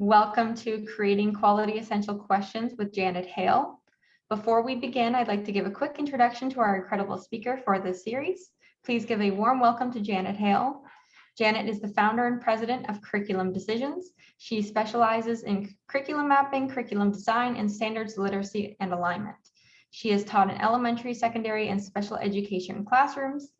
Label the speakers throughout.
Speaker 1: Welcome to Creating Quality Essential Questions with Janet Hale. Before we begin, I'd like to give a quick introduction to our incredible speaker for this series. Please give a warm welcome to Janet Hale. Janet is the founder and president of Curriculum Decisions. She specializes in curriculum mapping, curriculum design, and standards literacy and alignment. She has taught in elementary, secondary, and special education classrooms,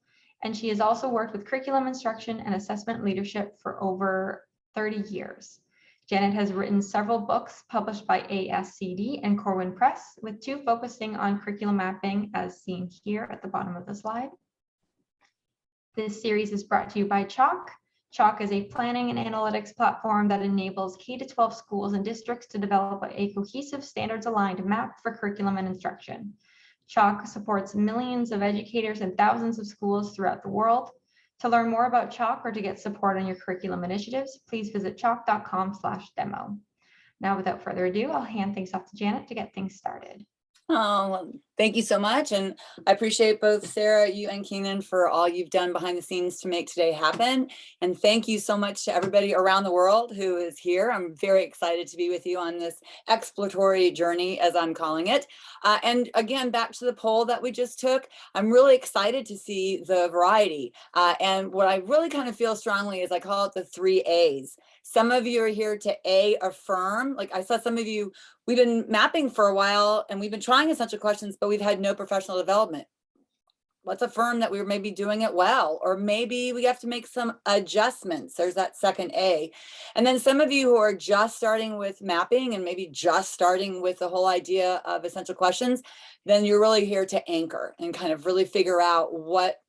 Speaker 1: and she has also worked with curriculum instruction and assessment leadership for over 30 years. Janet has written several books published by ASCD and Corwin Press, with 2 focusing on curriculum mapping as seen here at the bottom of the slide. This series is brought to you by Chalk. Chalk is a planning and analytics platform that enables K-12 schools and districts to develop a cohesive, standards-aligned map for curriculum and instruction. Chalk supports millions of educators and thousands of schools throughout the world. To learn more about Chalk or to get support on your curriculum initiatives, please visit chalk.com/demo. Now, without further ado, I'll hand things off to Janet to get things started.
Speaker 2: Oh, well, thank you so much. And I appreciate both Sarah, you and Keenan for all you've done behind the scenes to make today happen. And thank you so much to everybody around the world who is here. I'm very excited to be with you on this exploratory journey, as I'm calling it. And again, back to the poll that we just took, I'm really excited to see the variety. And what I really kind of feel strongly is I call it the 3 A's. Some of you are here to A, affirm. Like I saw some of you, we've been mapping for a while and we've been trying essential questions, but we've had no professional development. Let's affirm that we were maybe doing it well, or maybe we have to make some adjustments. There's that second A. And then some of you who are just starting with mapping and maybe just starting with the whole idea of essential questions, then you're really here to anchor and kind of really figure out what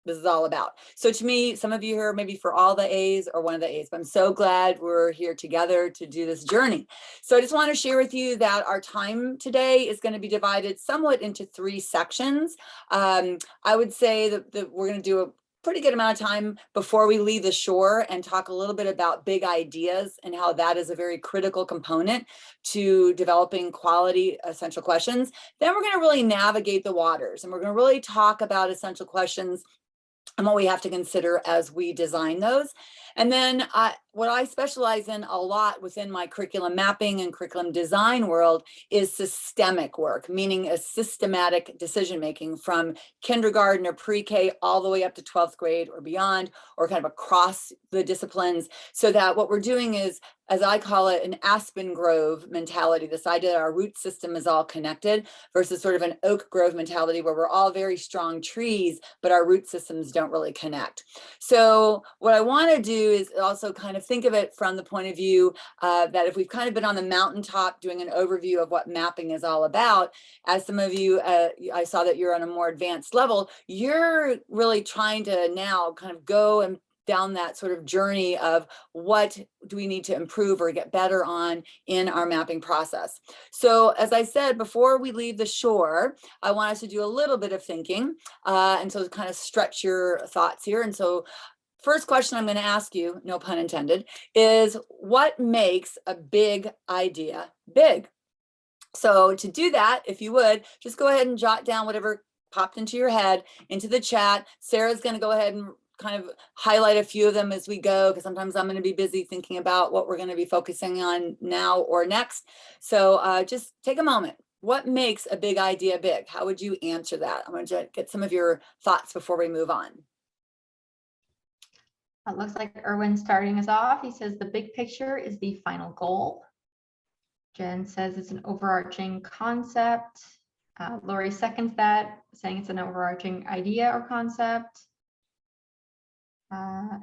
Speaker 2: this is all about. So to me, some of you here maybe for all the A's or one of the A's, but I'm so glad we're here together to do this journey. So I just want to share with you that our time today is going to be divided somewhat into 3 sections. I would say that we're going to do a pretty good amount of time before we leave the shore and talk a little bit about big ideas and how that is a very critical component to developing quality essential questions. Then we're going to really navigate the waters and we're going to really talk about essential questions and what we have to consider as we design those. And then what I specialize in a lot within my curriculum mapping and curriculum design world is systemic work, meaning a systematic decision-making from kindergarten or pre-K all the way up to 12th grade or beyond, or kind of across the disciplines, so that what we're doing is, as I call it, an aspen grove mentality, this idea that our root system is all connected versus sort of an oak grove mentality where we're all very strong trees, but our root systems don't really connect. So what I want to do is also kind of think of it from the point of view that if we've kind of been on the mountaintop doing an overview of what mapping is all about, as some of you, I saw that you're on a more advanced level, you're really trying to now kind of go and down that sort of journey of what do we need to improve or get better on in our mapping process. So as I said, before we leave the shore, I want us to do a little bit of thinking and so to kind of stretch your thoughts here. And so first question I'm going to ask you, no pun intended, is what makes a big idea big? So to do that, if you would, just go ahead and jot down whatever popped into your head into the chat. Sarah's going to go ahead and kind of highlight a few of them as we go, because sometimes I'm going to be busy thinking about what we're going to be focusing on now or next. So just take a moment. What makes a big idea big? How would you answer that? I'm going to get some of your thoughts before we move on.
Speaker 1: It looks like Erwin's starting us off. He says the big picture is the final goal. Jen says it's an overarching concept. Lori seconds that, saying it's an overarching idea or concept.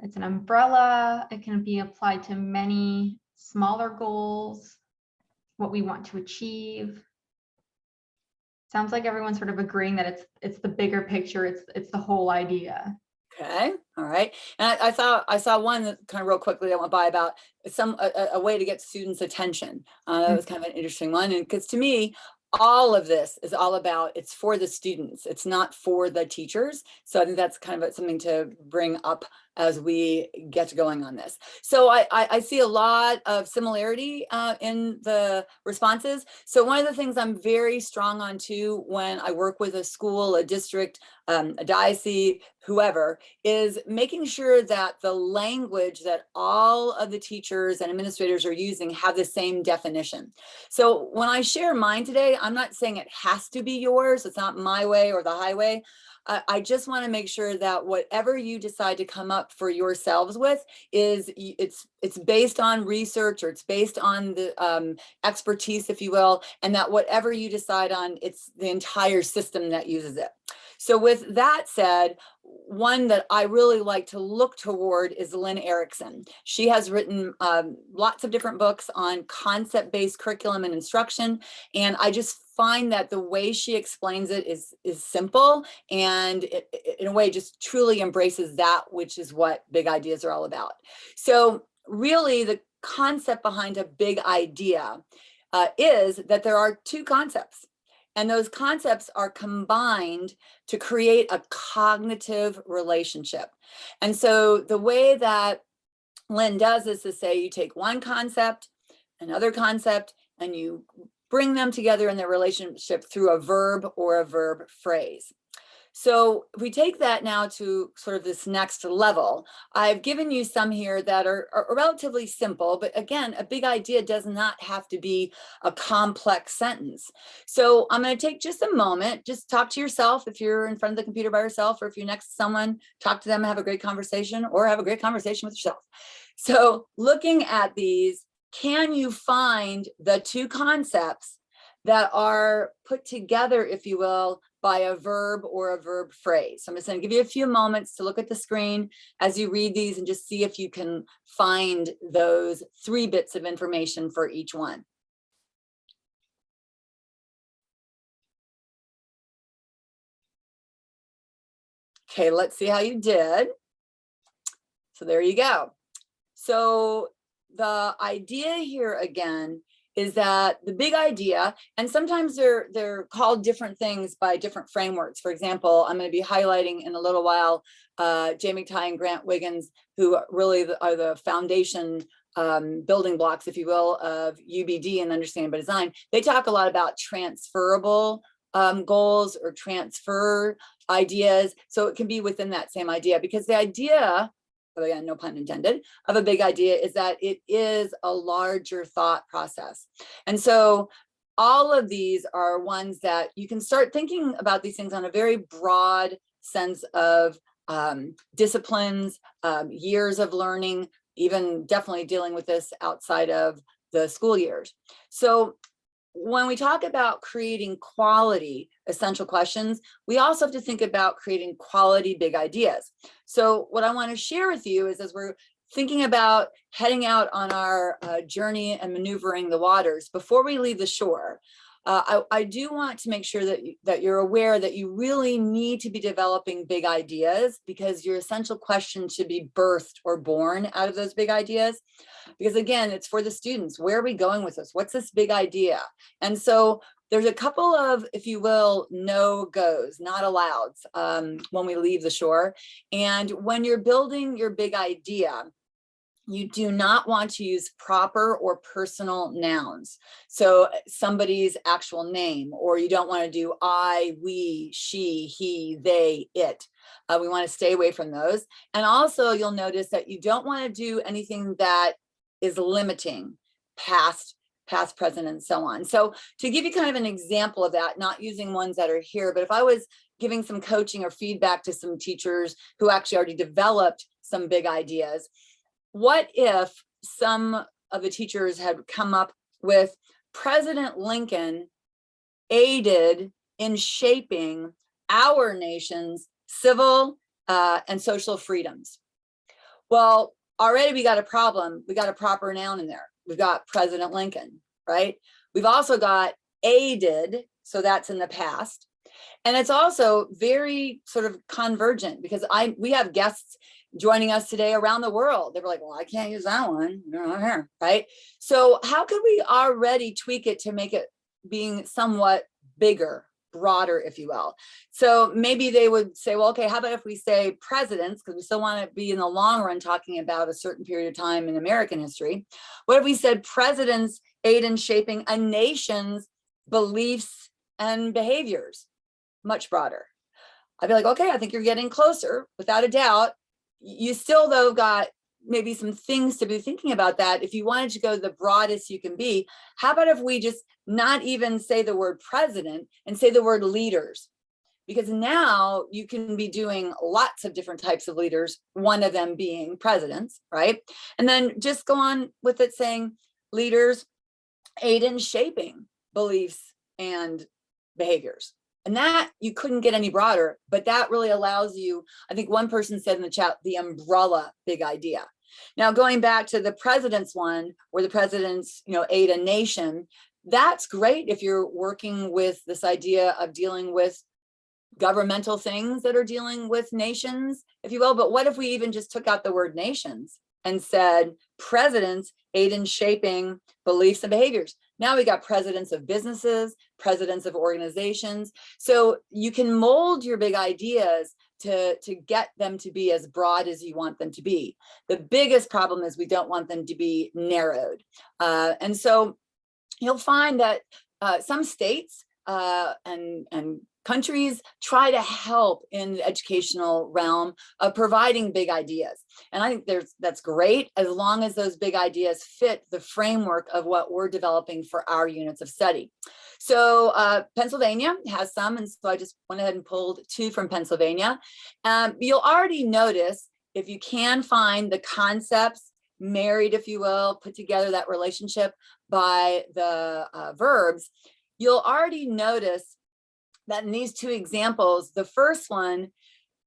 Speaker 1: It's an umbrella. It can be applied to many smaller goals, what we want to achieve. Sounds like everyone's sort of agreeing that it's the bigger picture. It's the whole idea.
Speaker 2: Okay, all right. And I saw one that kind of real quickly that went by about a way to get students' attention. That was kind of an interesting one, and because to me, all of this is all about, it's for the students, it's not for the teachers. So I think that's kind of something to bring up as we get going on this. So I see a lot of similarity in the responses. So one of the things I'm very strong on too when I work with a school, a district, a diocese, whoever, is making sure that the language that all of the teachers and administrators are using have the same definition. So when I share mine today, I'm not saying it has to be yours. It's not my way or the highway. I just want to make sure that whatever you decide to come up for yourselves with is it's based on research, or it's based on the expertise, if you will, and that whatever you decide on, it's the entire system that uses it. So with that said, one that I really like to look toward is Lin Erickson. She has written lots of different books on concept-based curriculum and instruction, and I just find that the way she explains it is simple, and it, in a way just truly embraces that, which is what big ideas are all about. So really the concept behind a big idea is that there are two concepts. And those concepts are combined to create a cognitive relationship. And so the way that Lin does this is say you take one concept, another concept, and you bring them together in their relationship through a verb or a verb phrase. So if we take that now to sort of this next level, I've given you some here that are relatively simple, but again, a big idea does not have to be a complex sentence. So I'm going to take just a moment, just talk to yourself if you're in front of the computer by yourself, or if you're next to someone, talk to them, have a great conversation, or have a great conversation with yourself. So looking at these, can you find the two concepts that are put together, if you will, by a verb or a verb phrase? So I'm just going to give you a few moments to look at the screen as you read these and just see if you can find those 3 bits of information for each one. Okay, let's see how you did. So there you go. So the idea here again is that the big idea, and sometimes they're called different things by different frameworks. For example, I'm going to be highlighting in a little while Jay McTighe and Grant Wiggins, who really are the foundation building blocks, if you will, of UBD and understanding by design. They talk a lot about transferable goals or transfer ideas. So it can be within that same idea, because the idea, again, no pun intended, of a big idea is that it is a larger thought process. And so all of these are ones that you can start thinking about these things on a very broad sense of disciplines, years of learning, even definitely dealing with this outside of the school years. So when we talk about creating quality essential questions, we also have to think about creating quality big ideas. So what I want to share with you is, as we're thinking about heading out on our journey and maneuvering the waters, before we leave the shore, I do want to make sure that you're aware that you really need to be developing big ideas, because your essential question should be birthed or born out of those big ideas. Because again, it's for the students. Where are we going with this? What's this big idea? And so there's a couple of, if you will, no-goes, not allows when we leave the shore. And when you're building your big idea, you do not want to use proper or personal nouns. So somebody's actual name, or you don't want to do I, we, she, he, they, it. We want to stay away from those. And also you'll notice that you don't want to do anything that is limiting, past, present, and so on. So to give you kind of an example of that, not using ones that are here, but if I was giving some coaching or feedback to some teachers who actually already developed some big ideas, what if some of the teachers had come up with President Lincoln aided in shaping our nation's civil and social freedoms? Well, already we got a problem. We got a proper noun in there. We've got President Lincoln, right? We've also got aided, so that's in the past. And it's also very sort of convergent, because we have guests joining us today around the world. They were like, well, I can't use that one, you're not here, right? So how could we already tweak it to make it being somewhat bigger, broader, if you will. So maybe they would say, well, okay, how about if we say presidents, because we still want to be in the long run talking about a certain period of time in American history. What if we said presidents aid in shaping a nation's beliefs and behaviors? Much broader. I'd be like, okay, I think you're getting closer, without a doubt. You still, though, got maybe some things to be thinking about that. If you wanted to go the broadest you can be, how about if we just not even say the word president and say the word leaders? Because now you can be doing lots of different types of leaders, one of them being presidents, right? And then just go on with it saying leaders aid in shaping beliefs and behaviors. And that you couldn't get any broader, but that really allows you, I think one person said in the chat, the umbrella big idea. Now, going back to the president's one, where the presidents, aid a nation, that's great if you're working with this idea of dealing with governmental things that are dealing with nations, if you will. But what if we even just took out the word nations and said presidents aid in shaping beliefs and behaviors? Now we got presidents of businesses, presidents of organizations. So you can mold your big ideas to get them to be as broad as you want them to be. The biggest problem is we don't want them to be narrowed. And so you'll find that some states and countries try to help in the educational realm of providing big ideas. And I think that's great, as long as those big ideas fit the framework of what we're developing for our units of study. So Pennsylvania has some, and so I just went ahead and pulled 2 from Pennsylvania. You'll already notice, if you can find the concepts married, if you will, put together that relationship by the verbs, you'll already notice that in these 2 examples, the first one,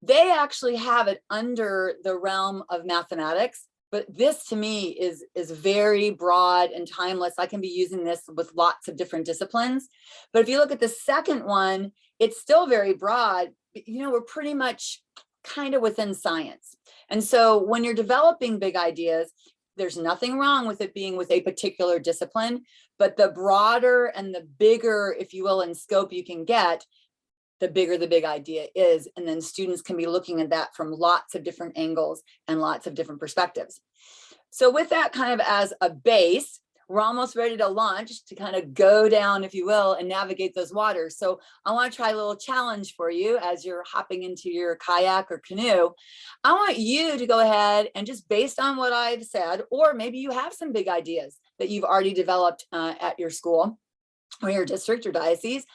Speaker 2: they actually have it under the realm of mathematics, but this to me is very broad and timeless. I can be using this with lots of different disciplines. But if you look at the second one, it's still very broad, but we're pretty much kind of within science. And so when you're developing big ideas, there's nothing wrong with it being with a particular discipline, but the broader and the bigger, if you will, in scope you can get, the bigger the big idea is. And then students can be looking at that from lots of different angles and lots of different perspectives. So with that kind of as a base, we're almost ready to launch, to kind of go down, if you will, and navigate those waters. So I want to try a little challenge for you as you're hopping into your kayak or canoe. I want you to go ahead and, just based on what I've said, or maybe you have some big ideas that you've already developed at your school or your district or diocese,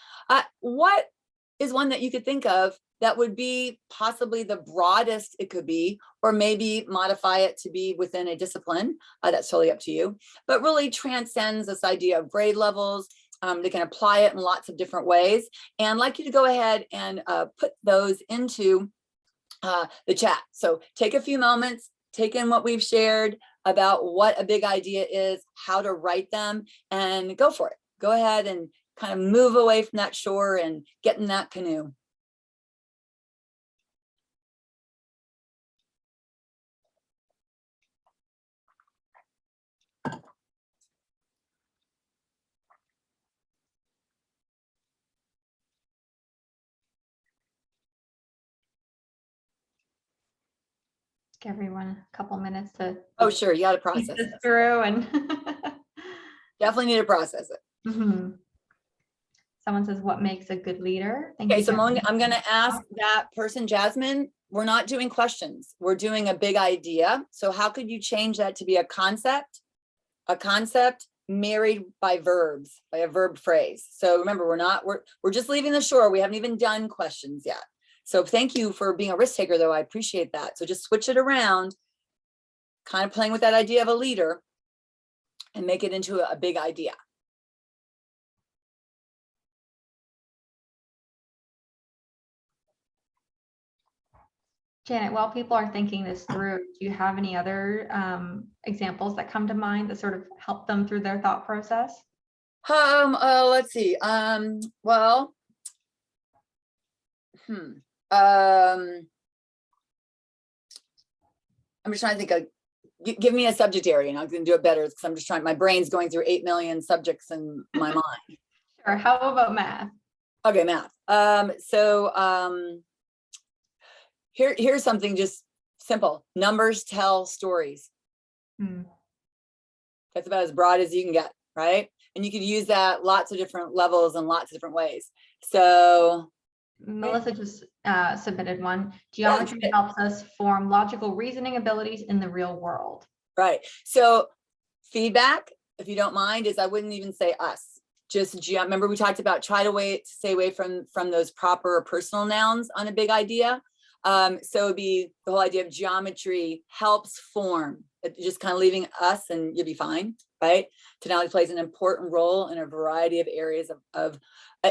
Speaker 2: what is one that you could think of that would be possibly the broadest it could be, or maybe modify it to be within a discipline? That's totally up to you, but really transcends this idea of grade levels. They can apply it in lots of different ways. And I'd like you to go ahead and put those into the chat. So take a few moments, take in what we've shared about what a big idea is, how to write them, and go for it. Go ahead and kind of move away from that shore and get in that canoe.
Speaker 1: Give everyone a couple minutes to
Speaker 2: Oh, sure, you got to process
Speaker 1: this
Speaker 2: this
Speaker 1: through, and
Speaker 2: definitely need to process it.
Speaker 1: Someone says, what makes a good leader? Thank
Speaker 2: Okay,
Speaker 1: you,
Speaker 2: so
Speaker 1: Jasmine.
Speaker 2: I'm going to ask that person, Jasmine, we're not doing questions. We're doing a big idea. So how could you change that to be a concept married by verbs, by a verb phrase? So remember, we're just leaving the shore. We haven't even done questions yet. So thank you for being a risk taker, though. I appreciate that. So just switch it around, kind of playing with that idea of a leader, and make it into a big idea.
Speaker 1: Janet, while people are thinking this through, do you have any other examples that come to mind that sort of help them through their thought process?
Speaker 2: Let's see. Well, I'm just trying to think of, give me a subject area and I'm going to do it better, because I'm just trying, my brain's going through 8 million subjects in my mind.
Speaker 1: Sure. How about math?
Speaker 2: Okay, math. Here's something just simple. Numbers tell stories. That's about as broad as you can get, right? And you could use that lots of different levels and lots of different ways. So
Speaker 1: Melissa just submitted one. Geometry helps us form logical reasoning abilities in the real world.
Speaker 2: Right. So feedback, if you don't mind, is I wouldn't even say us. Just remember we talked about try to stay away from those proper personal nouns on a big idea. So it'd be the whole idea of geometry helps form. Just kind of leaving us and you'll be fine, right? Technology plays an important role in a variety of areas of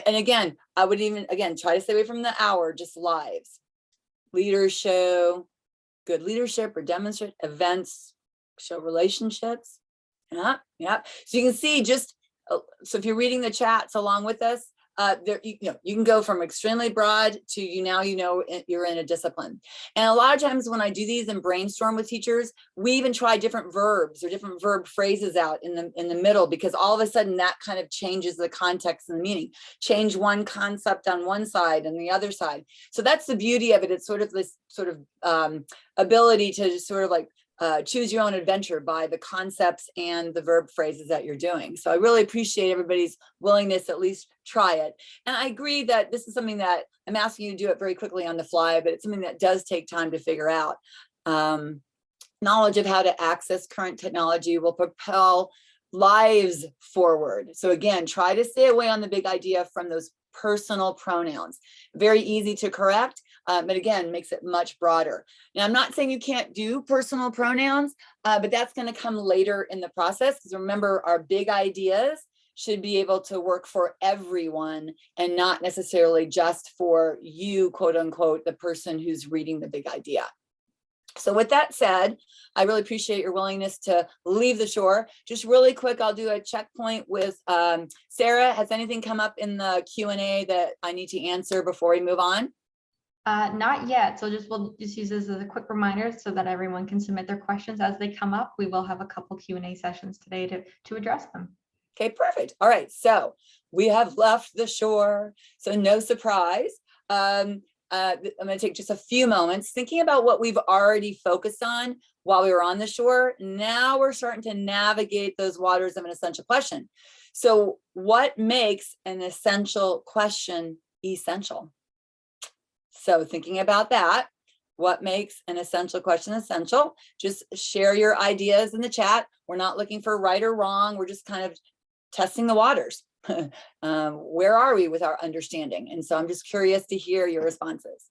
Speaker 2: and again, I would even, try to stay away from the hour, just lives. Leaders show good leadership or demonstrate events, show relationships. Yeah. So you can see just, so if you're reading the chats along with us, there, you can go from extremely broad to now you're in a discipline. And a lot of times when I do these and brainstorm with teachers, we even try different verbs or different verb phrases out in the middle, because all of a sudden that kind of changes the context and the meaning. Change one concept on one side and the other side. So that's the beauty of it. It's sort of this sort of ability to just sort of like choose your own adventure by the concepts and the verb phrases that you're doing. So I really appreciate everybody's willingness to at least try it. And I agree that this is something that I'm asking you to do it very quickly on the fly, but it's something that does take time to figure out. Knowledge of how to access current technology will propel lives forward. So again, try to stay away on the big idea from those personal pronouns. Very easy to correct, but again, makes it much broader. Now, I'm not saying you can't do personal pronouns, but that's going to come later in the process, because remember, our big ideas should be able to work for everyone and not necessarily just for you, quote unquote, the person who's reading the big idea. So with that said, I really appreciate your willingness to leave the shore. Just really quick, I'll do a checkpoint with Sarah. Has anything come up in the Q&A that I need to answer before we move on?
Speaker 1: Not yet. So we'll just use this as a quick reminder so that everyone can submit their questions as they come up. We will have a couple Q&A sessions today to address them. Okay,
Speaker 2: perfect. All right, so we have left the shore, so no surprise. I'm going to take just a few moments thinking about what we've already focused on while we were on the shore. Now we're starting to navigate those waters of an essential question. So what makes an essential question essential? So thinking about that, what makes an essential question essential? Just share your ideas in the chat. We're not looking for right or wrong. We're just kind of testing the waters. Where are we with our understanding? And so I'm just curious to hear your responses.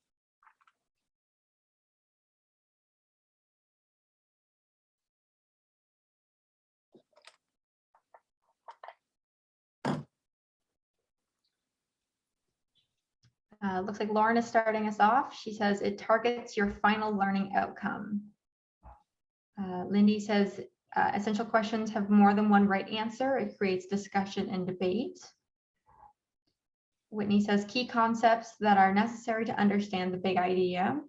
Speaker 1: Looks like Lauren is starting us off. She says it targets your final learning outcome. Lindy says essential questions have more than one right answer. It creates discussion and debate. Whitney says key concepts that are necessary to understand the big idea.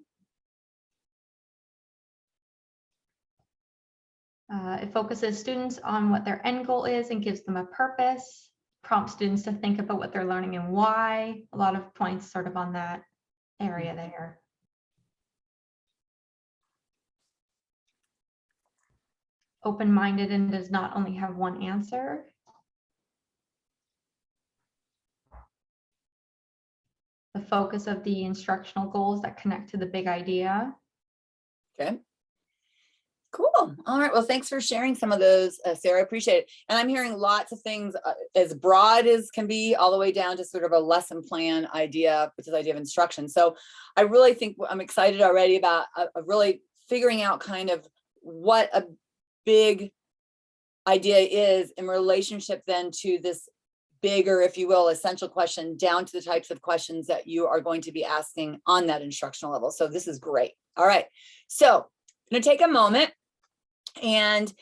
Speaker 1: It focuses students on what their end goal is and gives them a purpose. Prompts students to think about what they're learning and why. A lot of points sort of on that area there. Open-minded and does not only have one answer. The focus of the instructional goals that connect to the big idea.
Speaker 2: Okay. Cool. All right. Well, thanks for sharing some of those, Sarah. I appreciate it. And I'm hearing lots of things as broad as can be, all the way down to sort of a lesson plan idea, which is the idea of instruction. So I really think I'm excited already about really figuring out kind of what a big idea is in relationship then to this bigger, if you will, essential question, down to the types of questions that you are going to be asking on that instructional level. So this is great. All right. So I'm going to take a moment. And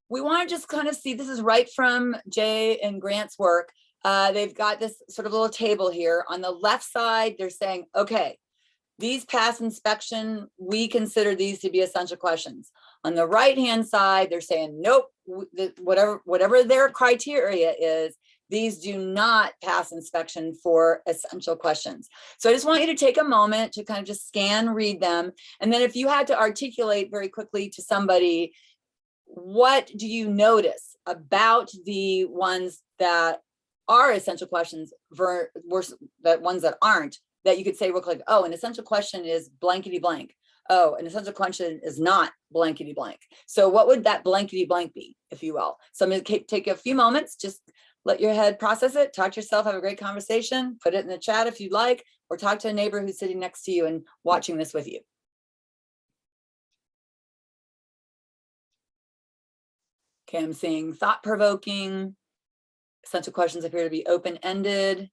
Speaker 2: we want to just kind of see, this is right from Jay and Grant's work. They've got this sort of little table here. On the left side, they're saying, okay, these pass inspection, we consider these to be essential questions. On the right-hand side, they're saying, nope, whatever their criteria is, these do not pass inspection for essential questions. So I just want you to take a moment to kind of just scan, read them. And then if you had to articulate very quickly to somebody, what do you notice about the ones that are essential questions versus the ones that aren't, that you could say real quick, oh, an essential question is blankety blank. Oh, an essential question is not blankety blank. So what would that blankety blank be, if you will? So I'm going to take a few moments, just let your head process it, talk to yourself, have a great conversation, put it in the chat if you'd like, or talk to a neighbor who's sitting next to you and watching this with you. Okay, I'm seeing thought-provoking. Essential questions appear to be open-ended.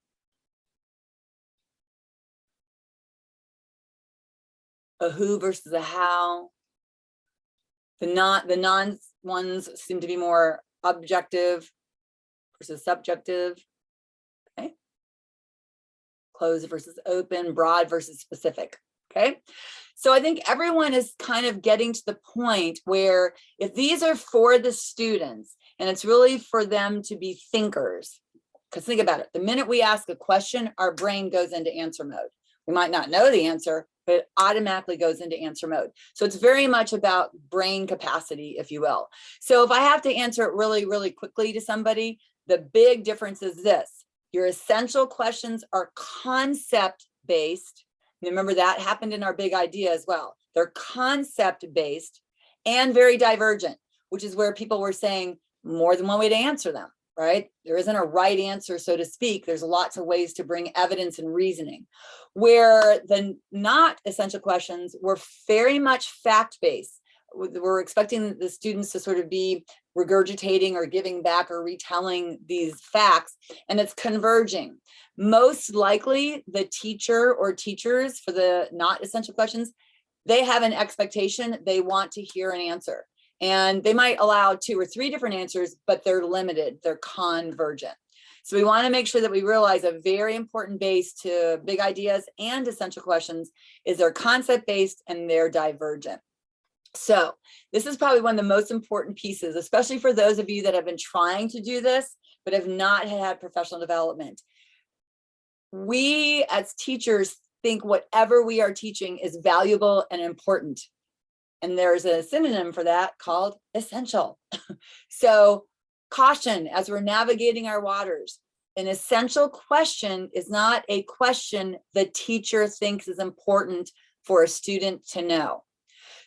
Speaker 2: A who versus a how. The non ones seem to be more objective versus subjective. Okay. Closed versus open, broad versus specific. Okay. So I think everyone is kind of getting to the point where if these are for the students and it's really for them to be thinkers, because think about it, the minute we ask a question, our brain goes into answer mode. We might not know the answer, but it automatically goes into answer mode. So it's very much about brain capacity, if you will. So if I have to answer it really, really quickly to somebody, the big difference is this. Your essential questions are concept-based. Remember that happened in our big idea as well. They're concept-based and very divergent, which is where people were saying more than one way to answer them, right? There isn't a right answer, so to speak. There's lots of ways to bring evidence and reasoning. Where the not essential questions were very much fact-based. We're expecting the students to sort of be regurgitating or giving back or retelling these facts, and it's converging. Most likely the teacher or teachers for the not essential questions, they have an expectation, they want to hear an answer. And they might allow 2 or 3 different answers, but they're limited, they're convergent. So we want to make sure that we realize a very important base to big ideas and essential questions is they're concept-based and they're divergent. So this is probably one of the most important pieces, especially for those of you that have been trying to do this, but have not had professional development. We as teachers think whatever we are teaching is valuable and important. And there's a synonym for that called essential. So caution as we're navigating our waters. An essential question is not a question the teacher thinks is important for a student to know.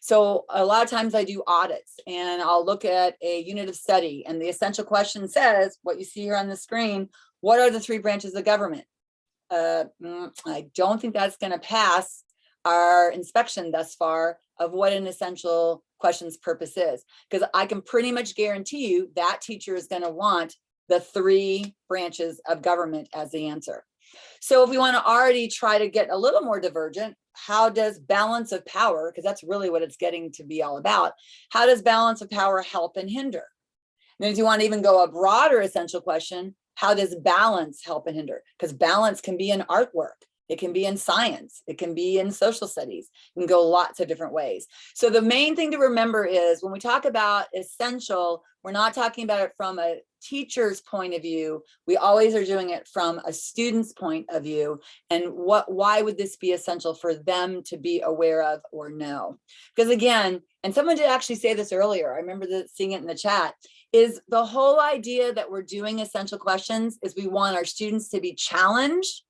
Speaker 2: So a lot of times I do audits and I'll look at a unit of study and the essential question says, what you see here on the screen, what are the 3 branches of government? I don't think that's going to pass our inspection thus far of what an essential questions purpose is, because I can pretty much guarantee you that teacher is going to want the 3 branches of government as the answer. So if we want to already try to get a little more divergent, how does balance of power, because that's really what it's getting to be all about, how does balance of power help and hinder? And then if you want to even go a broader essential question, how does balance help and hinder? Because balance can be in artwork. It can be in science. It can be in social studies. It can go lots of different ways. So the main thing to remember is when we talk about essential, we're not talking about it from a teacher's point of view. We always are doing it from a student's point of view. And why would this be essential for them to be aware of or know? Because again, and someone did actually say this earlier, I remember seeing it in the chat, is the whole idea that we're doing essential questions is we want our students to be challenged,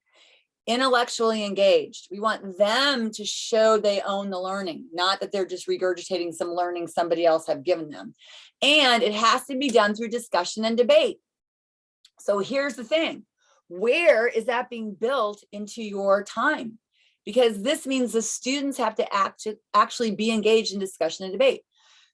Speaker 2: intellectually engaged. We want them to show they own the learning, not that they're just regurgitating some learning somebody else have given them. And it has to be done through discussion and debate. So here's the thing, where is that being built into your time? Because this means the students have to actually be engaged in discussion and debate.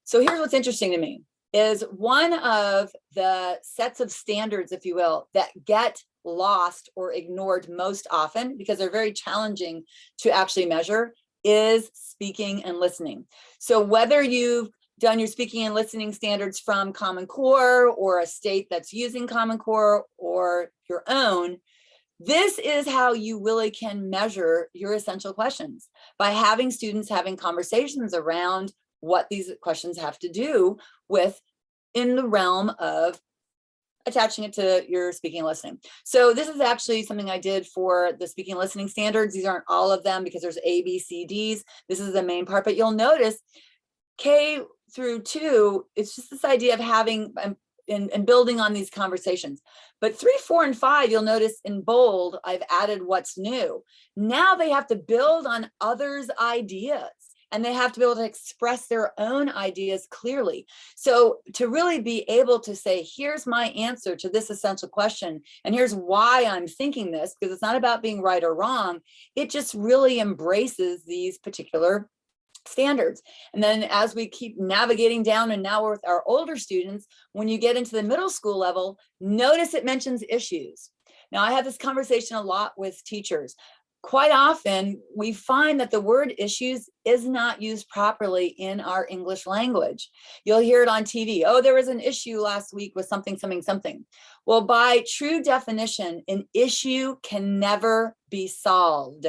Speaker 2: So here's what's interesting to me is one of the sets of standards, if you will, that get lost or ignored most often because they're very challenging to actually measure is speaking and listening. So whether you've done your speaking and listening standards from Common Core or a state that's using Common Core or your own, this is how you really can measure your essential questions by having students having conversations around what these questions have to do with in the realm of attaching it to your speaking and listening. So this is actually something I did for the speaking and listening standards. These aren't all of them because there's A, B, C, Ds. This is the main part, but you'll notice K through 2, it's just this idea of having and building on these conversations. But 3, 4, and 5, you'll notice in bold, I've added what's new. Now they have to build on others' ideas, and they have to be able to express their own ideas clearly. So to really be able to say, here's my answer to this essential question, and here's why I'm thinking this, because it's not about being right or wrong. It just really embraces these particular standards. And then as we keep navigating down, and now with our older students, when you get into the middle school level, notice it mentions issues. Now, I have this conversation a lot with teachers. Quite often, we find that the word issues is not used properly in our English language. You'll hear it on TV. Oh, there was an issue last week with something, something, something. Well, by true definition, an issue can never be solved.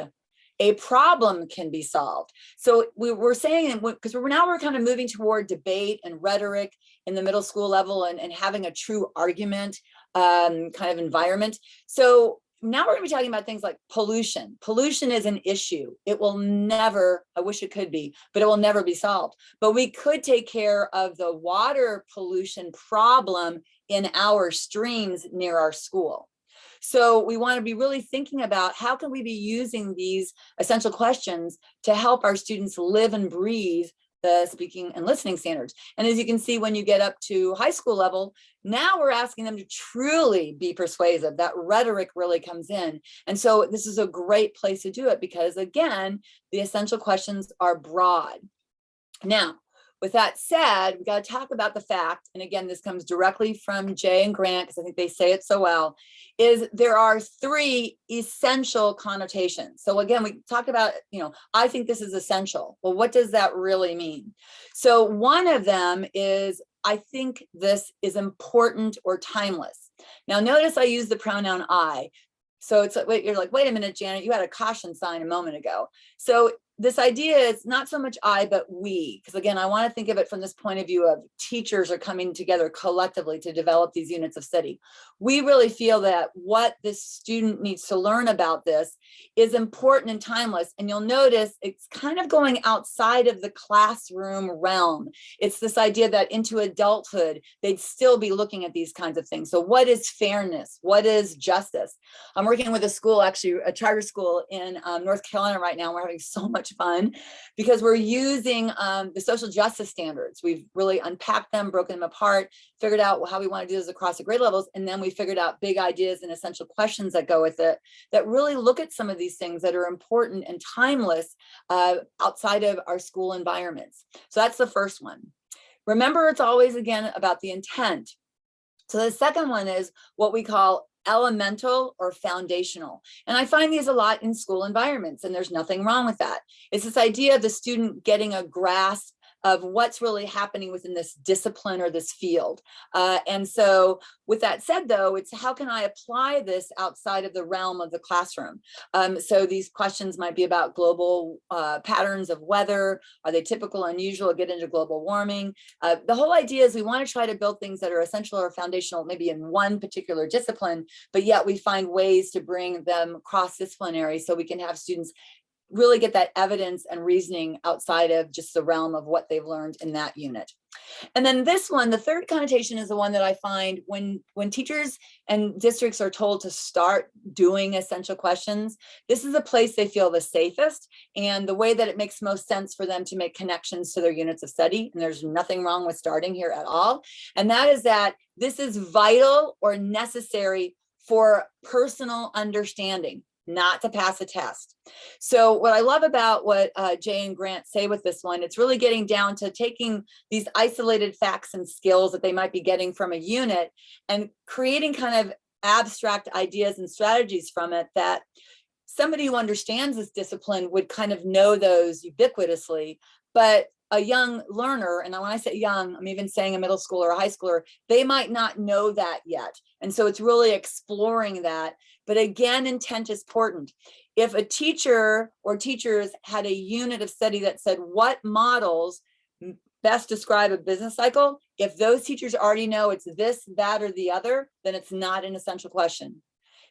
Speaker 2: A problem can be solved. So we're saying, because we're kind of moving toward debate and rhetoric in the middle school level, and having a true argument kind of environment. So now we're going to be talking about things like pollution. Pollution is an issue. It will never, I wish it could be, but it will never be solved. But we could take care of the water pollution problem in our streams near our school. So we want to be really thinking about how can we be using these essential questions to help our students live and breathe the speaking and listening standards. And as you can see, when you get up to high school level, now we're asking them to truly be persuasive. That rhetoric really comes in. And so this is a great place to do it because, again, the essential questions are broad. Now, with that said, we got to talk about the fact, and again, this comes directly from Jay and Grant, because I think they say it so well, is there are 3 essential connotations. So again, we talked about, I think this is essential. Well, what does that really mean? So one of them is, I think this is important or timeless. Now, notice I use the pronoun I. So it's like, you're like, wait a minute, Janet, you had a caution sign a moment ago. So this idea is not so much I, but we, because again, I want to think of it from this point of view of teachers are coming together collectively to develop these units of study. We really feel that what this student needs to learn about this is important and timeless. And you'll notice it's kind of going outside of the classroom realm. It's this idea that into adulthood, they'd still be looking at these kinds of things. So what is fairness? What is justice? I'm working with a school, actually a charter school in North Carolina right now. We're having so much fun because we're using the social justice standards. We've really unpacked them, broken them apart, figured out how we want to do this across the grade levels. And then we figured out big ideas and essential questions that go with it that really look at some of these things that are important and timeless outside of our school environments. So that's the first one. Remember, it's always, again, about the intent. So the second one is what we call elemental or foundational. And I find these a lot in school environments, and there's nothing wrong with that. It's this idea of the student getting a grasp of what's really happening within this discipline or this field. And so with that said, though, it's how can I apply this outside of the realm of the classroom? So these questions might be about global patterns of weather. Are they typical, unusual, get into global warming? The whole idea is we want to try to build things that are essential or foundational, maybe in one particular discipline, but yet we find ways to bring them cross-disciplinary so we can have students really get that evidence and reasoning outside of just the realm of what they've learned in that unit. And then this one, the third connotation, is the one that I find when teachers and districts are told to start doing essential questions, this is a place they feel the safest and the way that it makes most sense for them to make connections to their units of study. And there's nothing wrong with starting here at all. And that is that this is vital or necessary for personal understanding, not to pass a test. So what I love about what Jay and Grant say with this one, it's really getting down to taking these isolated facts and skills that they might be getting from a unit and creating kind of abstract ideas and strategies from it that somebody who understands this discipline would kind of know those ubiquitously, but a young learner, and when I say young, I'm even saying a middle schooler or a high schooler, they might not know that yet. And so it's really exploring that. But again, intent is important. If a teacher or teachers had a unit of study that said what models best describe a business cycle, If those teachers already know it's this, that, or the other, then it's not an essential question,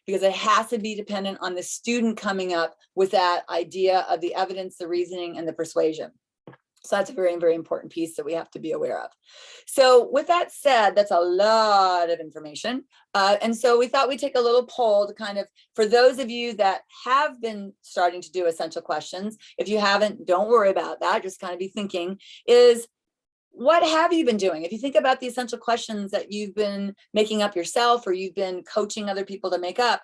Speaker 2: because it has to be dependent on the student coming up with that idea of the evidence, the reasoning, and the persuasion. So that's a very, very important piece that we have to be aware of. So with that said, that's a lot of information. And so we thought we'd take a little poll to kind of, for those of you that have been starting to do essential questions, if you haven't, don't worry about that, just kind of be thinking, is what have you been doing? If you think about the essential questions that you've been making up yourself, or you've been coaching other people to make up,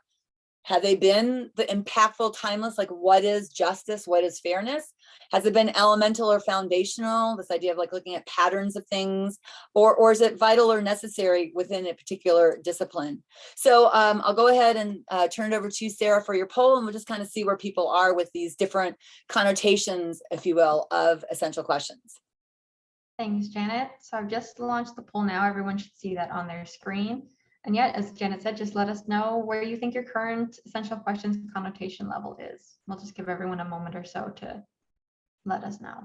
Speaker 2: have they been the impactful, timeless, like what is justice, what is fairness? Has it been elemental or foundational, this idea of like looking at patterns of things, or is it vital or necessary within a particular discipline? So I'll go ahead and turn it over to Sarah for your poll, and we'll just kind of see where people are with these different connotations, if you will, of essential questions.
Speaker 1: Thanks, Janet. So I've just launched the poll now. Everyone should see that on their screen. And yet, as Janet said, just let us know where you think your current essential questions connotation level is. We'll just give everyone a moment or so to let us know.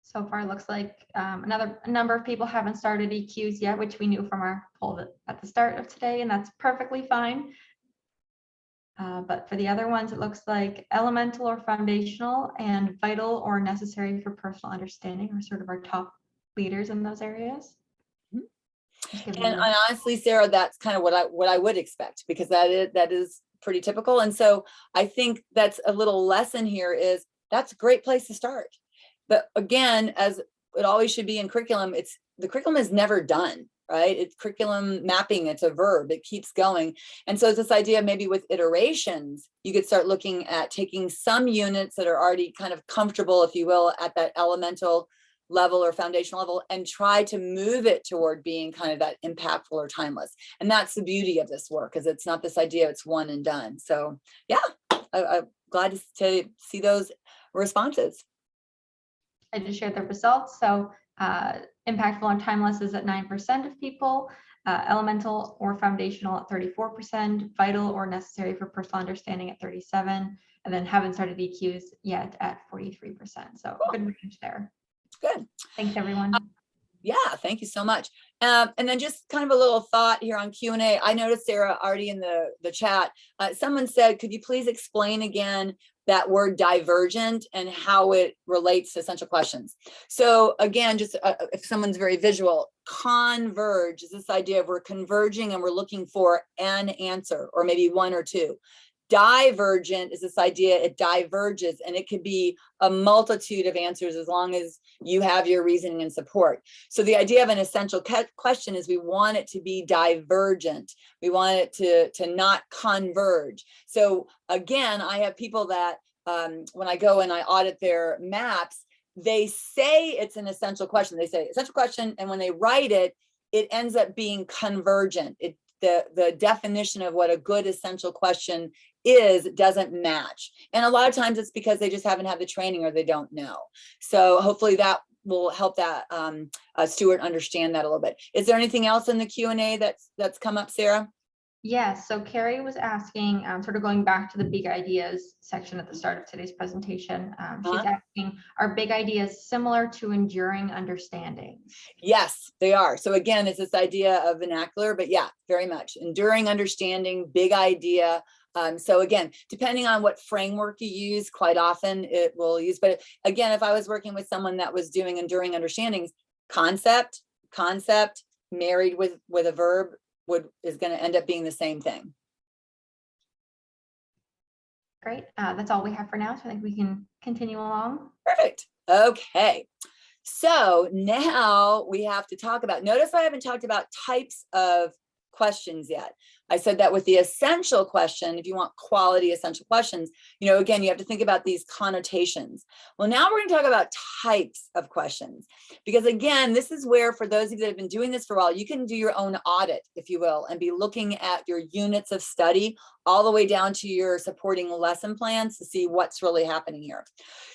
Speaker 1: So far, it looks like a number of people haven't started EQs yet, which we knew from our poll at the start of today, and that's perfectly fine. But for the other ones, it looks like elemental or foundational and vital or necessary for personal understanding are sort of our top leaders in those areas.
Speaker 2: And honestly, Sarah, that's kind of what I would expect, because that is pretty typical. And so I think that's a little lesson here, is that's a great place to start. But again, as it always should be in curriculum, the curriculum is never done, right? It's curriculum mapping, it's a verb, it keeps going. And so it's this idea, maybe with iterations, you could start looking at taking some units that are already kind of comfortable, if you will, at that elemental level or foundational level, and try to move it toward being kind of that impactful or timeless. And that's the beauty of this work, is it's not this idea it's one and done. So yeah, I'm glad to see those responses.
Speaker 1: I just shared the results. So impactful and timeless is at 9% of people, elemental or foundational at 34%, vital or necessary for personal understanding at 37%, and then haven't started EQs yet at 43%. So cool. Good range there.
Speaker 2: Good.
Speaker 1: Thanks, everyone.
Speaker 2: Yeah, thank you so much. And then just kind of a little thought here on Q&A. I noticed, Sarah, already in the chat, someone said, could you please explain again that word divergent and how it relates to essential questions? So again, just if someone's very visual, converge is this idea of we're converging and we're looking for an answer, or maybe one or two. Divergent is this idea, it diverges, and it could be a multitude of answers as long as you have your reasoning and support. So the idea of an essential question is we want it to be divergent. We want it to not converge. So again, I have people that when I go and I audit their maps, they say it's an essential question. They say essential question, and when they write it, it ends up being convergent. The definition of what a good essential question is doesn't match. And a lot of times it's because they just haven't had the training, or they don't know. So hopefully that will help that Stuart understand that a little bit. Is there anything else in the Q&A that's come up, Sarah?
Speaker 1: Yes, so Carrie was asking, sort of going back to the big ideas section at the start of today's presentation. She's asking, are big ideas similar to enduring understanding?
Speaker 2: Yes, they are. So again, it's this idea of vernacular, but yeah, very much. Enduring understanding, big idea. So again, depending on what framework you use, quite often it will use, but again, if I was working with someone that was doing enduring understandings, concept married with a verb is going to end up being the same thing.
Speaker 1: Great. That's all we have for now. So I think we can continue along.
Speaker 2: Perfect. Okay. So now we have to talk about, notice I haven't talked about types of questions yet. I said that with the essential question, if you want quality essential questions, again, you have to think about these connotations. Well, now we're going to talk about types of questions, because again, this is where, for those of you that have been doing this for a while, you can do your own audit, if you will, and be looking at your units of study all the way down to your supporting lesson plans to see what's really happening here.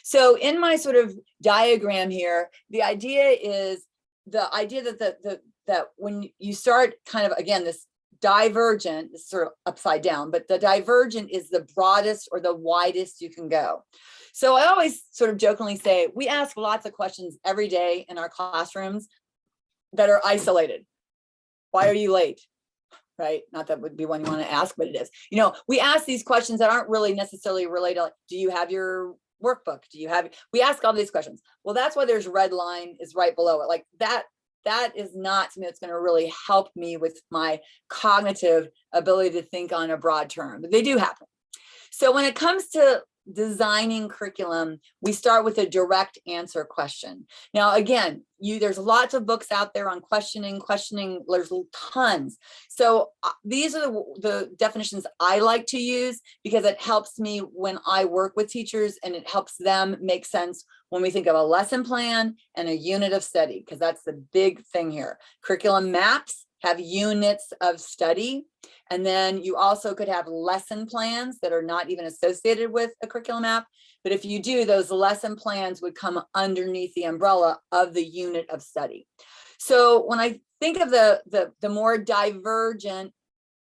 Speaker 2: So in my sort of diagram here, the idea is the idea that when you start kind of, again, this divergent, this is sort of upside down, but the divergent is the broadest or the widest you can go. So I always sort of jokingly say, we ask lots of questions every day in our classrooms that are isolated. Why are you late? Right? Not that would be one you want to ask, but it is. You know, we ask these questions that aren't really necessarily related. Like, do you have your workbook? Do you have, we ask all these questions. Well, that's why there's red line is right below it. Like that is not something that's going to really help me with my cognitive ability to think on a broad term, but they do happen. So when it comes to designing curriculum, we start with a direct answer question. Now, again, there's lots of books out there on questioning, there's tons. So these are the definitions I like to use because it helps me when I work with teachers, and it helps them make sense when we think of a lesson plan and a unit of study, because that's the big thing here. Curriculum maps have units of study. And then you also could have lesson plans that are not even associated with a curriculum map. But if you do, those lesson plans would come underneath the umbrella of the unit of study. So when I think of the more divergent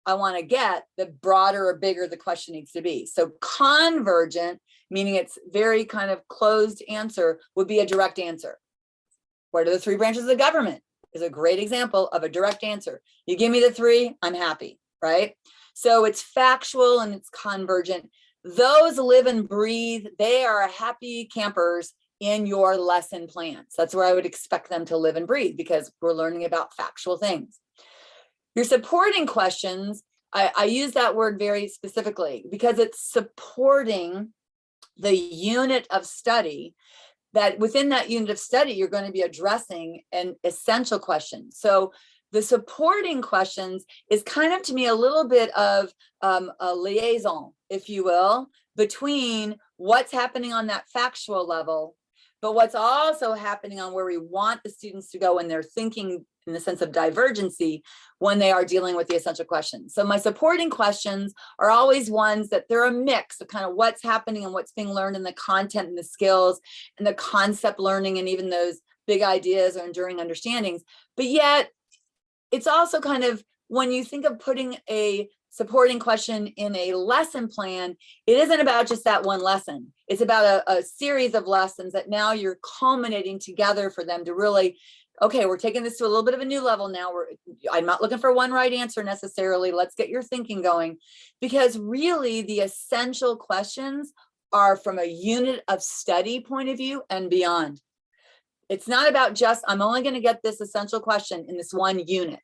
Speaker 2: I want to get, the broader or bigger the question needs to be. So convergent, meaning it's very kind of closed answer, would be a direct answer. What are the three branches of the government? Is a great example of a direct answer. You give me the three, I'm happy, right? So it's factual and it's convergent. Those live and breathe. They are happy campers in your lesson plans. That's where I would expect them to live and breathe, because we're learning about factual things. Your supporting questions, I use that word very specifically because it's supporting the unit of study, that within that unit of study, you're going to be addressing an essential question. So the supporting questions is kind of, to me, a little bit of a liaison, if you will, between what's happening on that factual level, but what's also happening on where we want the students to go when they're thinking in the sense of divergency when they are dealing with the essential questions. So my supporting questions are always ones that they're a mix of kind of what's happening and what's being learned in the content and the skills and the concept learning and even those big ideas or enduring understandings. But yet it's also kind of, when you think of putting a supporting question in a lesson plan, it isn't about just that one lesson. It's about a series of lessons that now you're culminating together for them to really, okay, we're taking this to a little bit of a new level now. I'm not looking for one right answer necessarily. Let's get your thinking going. Because really the essential questions are from a unit of study point of view and beyond. It's not about just, I'm only going to get this essential question in this one unit.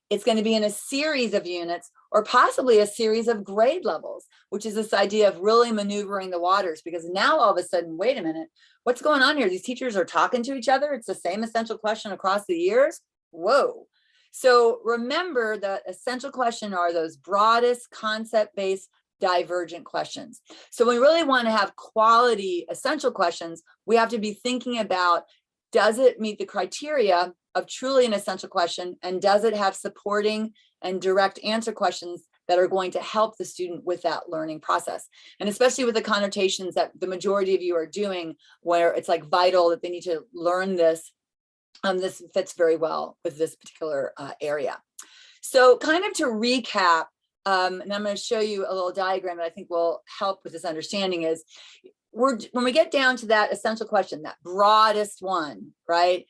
Speaker 2: It's going to be in a series of units, or possibly a series of grade levels, which is this idea of really maneuvering the waters, because now all of a sudden, wait a minute, what's going on here? These teachers are talking to each other. It's the same essential question across the years. Whoa. So remember, the essential question are those broadest concept-based divergent questions. So we really want to have quality essential questions. We have to be thinking about, does it meet the criteria of truly an essential question? And does it have supporting and direct answer questions that are going to help the student with that learning process? And especially with the connotations that the majority of you are doing, where it's like vital that they need to learn this. This fits very well with this particular area. So kind of to recap, and I'm going to show you a little diagram that I think will help with this understanding, is when we get down to that essential question, that broadest one, right?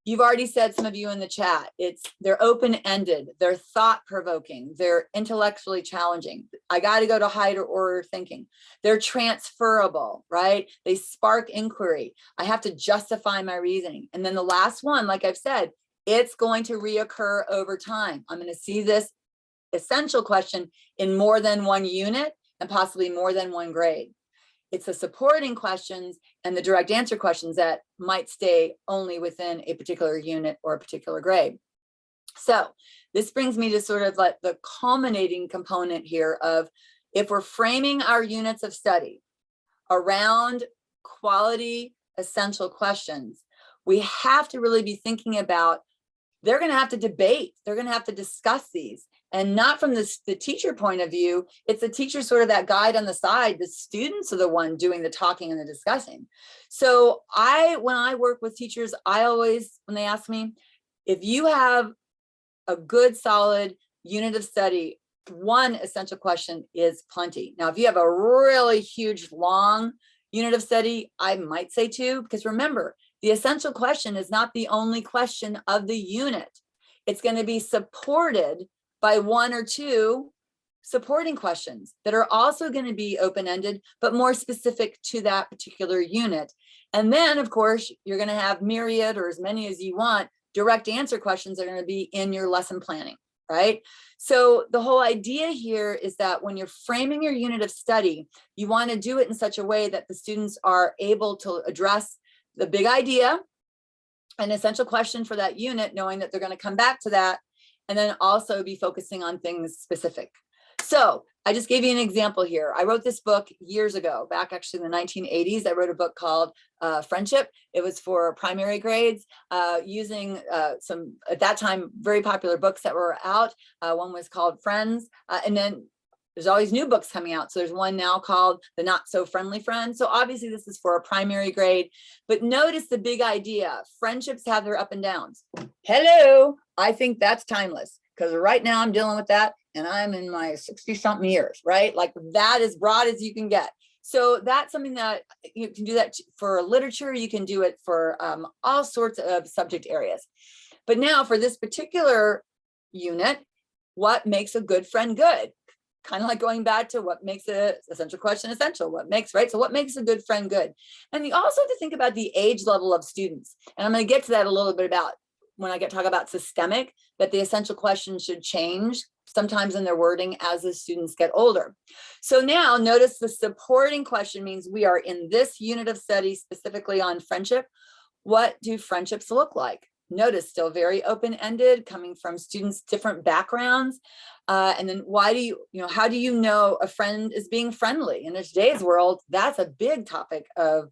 Speaker 2: You've already said, some of you in the chat, they're open-ended, they're thought-provoking, they're intellectually challenging. I got to go to higher order thinking. They're transferable, right? They spark inquiry. I have to justify my reasoning. And then the last one, like I've said, it's going to reoccur over time. I'm going to see this essential question in more than one unit and possibly more than one grade. It's the supporting questions and the direct answer questions that might stay only within a particular unit or a particular grade. So this brings me to sort of like the culminating component here of, if we're framing our units of study around quality essential questions, we have to really be thinking about, they're going to have to debate, they're going to have to discuss these. And not from the teacher point of view. It's the teacher sort of that guide on the side. The students are the one doing the talking and the discussing. So when I work with teachers, I always, when they ask me, If you have a good, solid unit of study, one essential question is plenty. Now, if you have a really huge, long unit of study, I might say two, because remember, the essential question is not the only question of the unit. It's going to be supported by one or two supporting questions that are also going to be open-ended, but more specific to that particular unit. And then, of course, you're going to have myriad, or as many as you want, direct answer questions that are going to be in your lesson planning, right? So the whole idea here is that when you're framing your unit of study, you want to do it in such a way that the students are able to address the big idea, an essential question for that unit, knowing that they're going to come back to that, and then also be focusing on things specific. So I just gave you an example here. I wrote this book years ago, back actually in the 1980s. I wrote a book called Friendship. It was for primary grades, using some, at that time, very popular books that were out. One was called Friends, and then there's always new books coming out. So there's one now called The Not So Friendly Friend. So obviously this is for a primary grade, but notice the big idea. Friendships have their up and downs. Hello, I think that's timeless, because right now I'm dealing with that and I'm in my 60-something years, right? Like that is broad as you can get. So that's something that you can do that for literature. You can do it for all sorts of subject areas. But now for this particular unit, what makes a good friend good? Kind of like going back to what makes an essential question essential, what makes, right? So what makes a good friend good? And you also have to think about the age level of students. And I'm going to get to that a little bit about when I talk about systemic, that the essential question should change sometimes in their wording as the students get older. So now notice the supporting question means we are in this unit of study specifically on friendship. What do friendships look like? Notice still very open-ended, coming from students' different backgrounds. And then why do how do you know a friend is being friendly? In today's world, that's a big topic of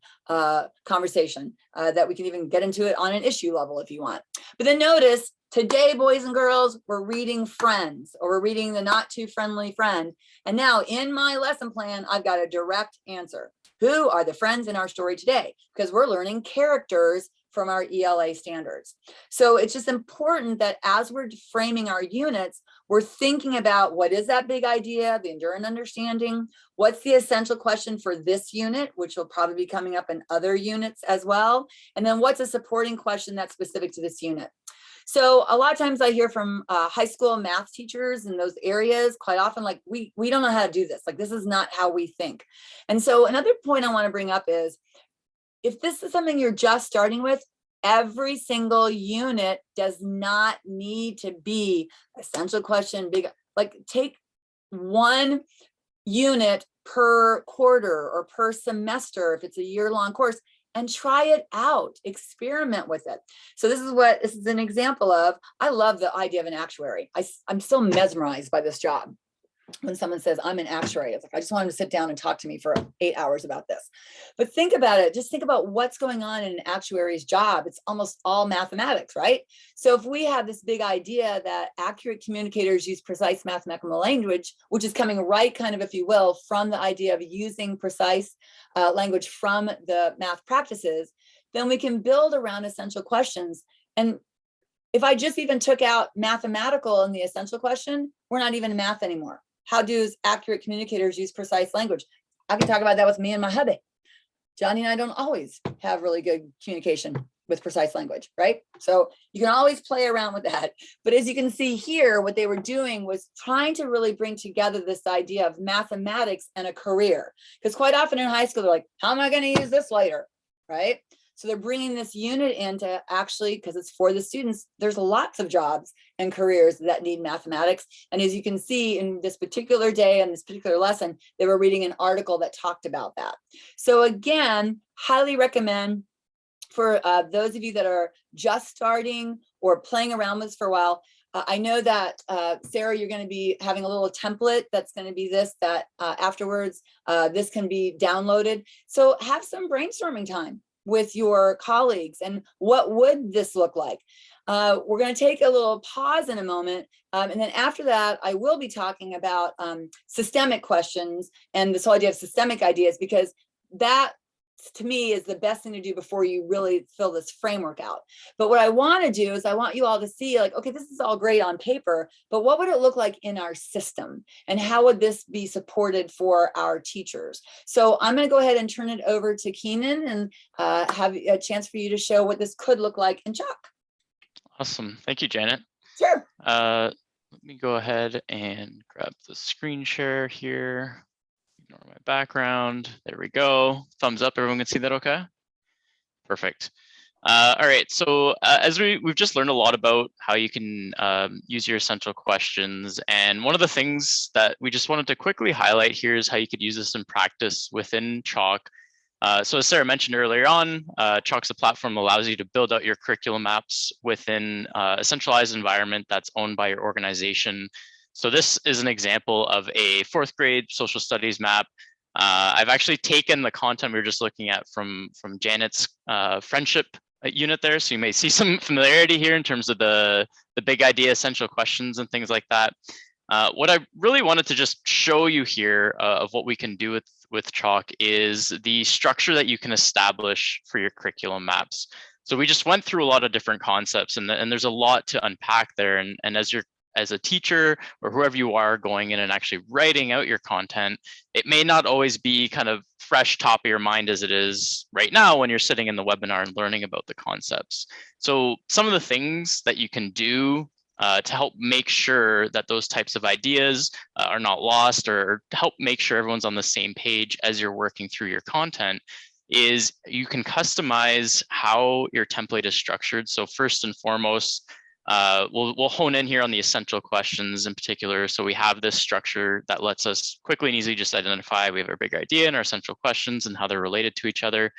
Speaker 2: conversation that we can even get into it on an issue level if you want. But then notice today, boys and girls, we're reading Friends, or we're reading The Not Too Friendly Friend. And now in my lesson plan, I've got a direct answer. Who are the friends in our story today? Because we're learning characters from our ELA standards. So it's just important that as we're framing our units, we're thinking about what is that big idea, the enduring understanding, what's the essential question for this unit, which will probably be coming up in other units as well, and then what's a supporting question that's specific to this unit. So a lot of times I hear from high school math teachers in those areas quite often, like, we don't know how to do this. Like, this is not how we think. And so another point I want to bring up is, if this is something you're just starting with, every single unit does not need to be essential question big. Like, take one unit per quarter or per semester if it's a year-long course, and try it out, experiment with it. So this is an example of, I love the idea of an actuary. I'm still mesmerized by this job. When someone says I'm an actuary, it's like, I just want him to sit down and talk to me for 8 hours about this. But think about it, just think about what's going on in an actuary's job. It's almost all mathematics, right? So if we have this big idea that accurate communicators use precise mathematical language, which is coming right, kind of, if you will, from the idea of using precise language from the math practices, then we can build around essential questions. And if I just even took out mathematical in the essential question, we're not even in math anymore. How do accurate communicators use precise language? I can talk about that with me and my hubby. Johnny and I don't always have really good communication with precise language, right? So you can always play around with that. But as you can see here, what they were doing was trying to really bring together this idea of mathematics and a career. Because quite often in high school, they're like, how am I going to use this later, right? So they're bringing this unit in to actually, because it's for the students, there's lots of jobs and careers that need mathematics. And as you can see in this particular day and this particular lesson, they were reading an article that talked about that. So again, highly recommend for those of you that are just starting or playing around with this for a while. I know that, Sarah, you're going to be having a little template that's going to be this, that afterwards, this can be downloaded. So have some brainstorming time with your colleagues, and what would this look like? We're going to take a little pause in a moment, and then after that, I will be talking about systemic questions and this whole idea of systemic ideas, because that to me is the best thing to do before you really fill this framework out. But what I want to do is I want you all to see, like, okay, this is all great on paper, but what would it look like in our system? And how would this be supported for our teachers? So I'm going to go ahead and turn it over to Keenan and have a chance for you to show what this could look like in Chalk.
Speaker 3: Awesome. Thank you, Janet.
Speaker 2: Sure.
Speaker 3: Let me go ahead and grab the screen share here. Ignore my background. There we go. Thumbs up. Everyone can see that okay? Perfect. All right. So as we've just learned a lot about how you can use your essential questions. And one of the things that we just wanted to quickly highlight here is how you could use this in practice within Chalk. So as Sarah mentioned earlier on, Chalk's a platform that allows you to build out your curriculum maps within a centralized environment that's owned by your organization. So this is an example of a 4th grade social studies map. I've actually taken the content we were just looking at from Janet's friendship unit there. So you may see some familiarity here in terms of the big idea, essential questions and things like that. What I really wanted to just show you here of what we can do with Chalk is the structure that you can establish for your curriculum maps. So we just went through a lot of different concepts and there's a lot to unpack there. And as a teacher or whoever you are going in and actually writing out your content, it may not always be kind of fresh top of your mind as it is right now when you're sitting in the webinar and learning about the concepts. So some of the things that you can do to help make sure that those types of ideas are not lost, or to help make sure everyone's on the same page as you're working through your content, is you can customize how your template is structured. So first and foremost, we'll hone in here on the essential questions in particular. So we have this structure that lets us quickly and easily just identify we have our big idea and our essential questions and how they're related to each other.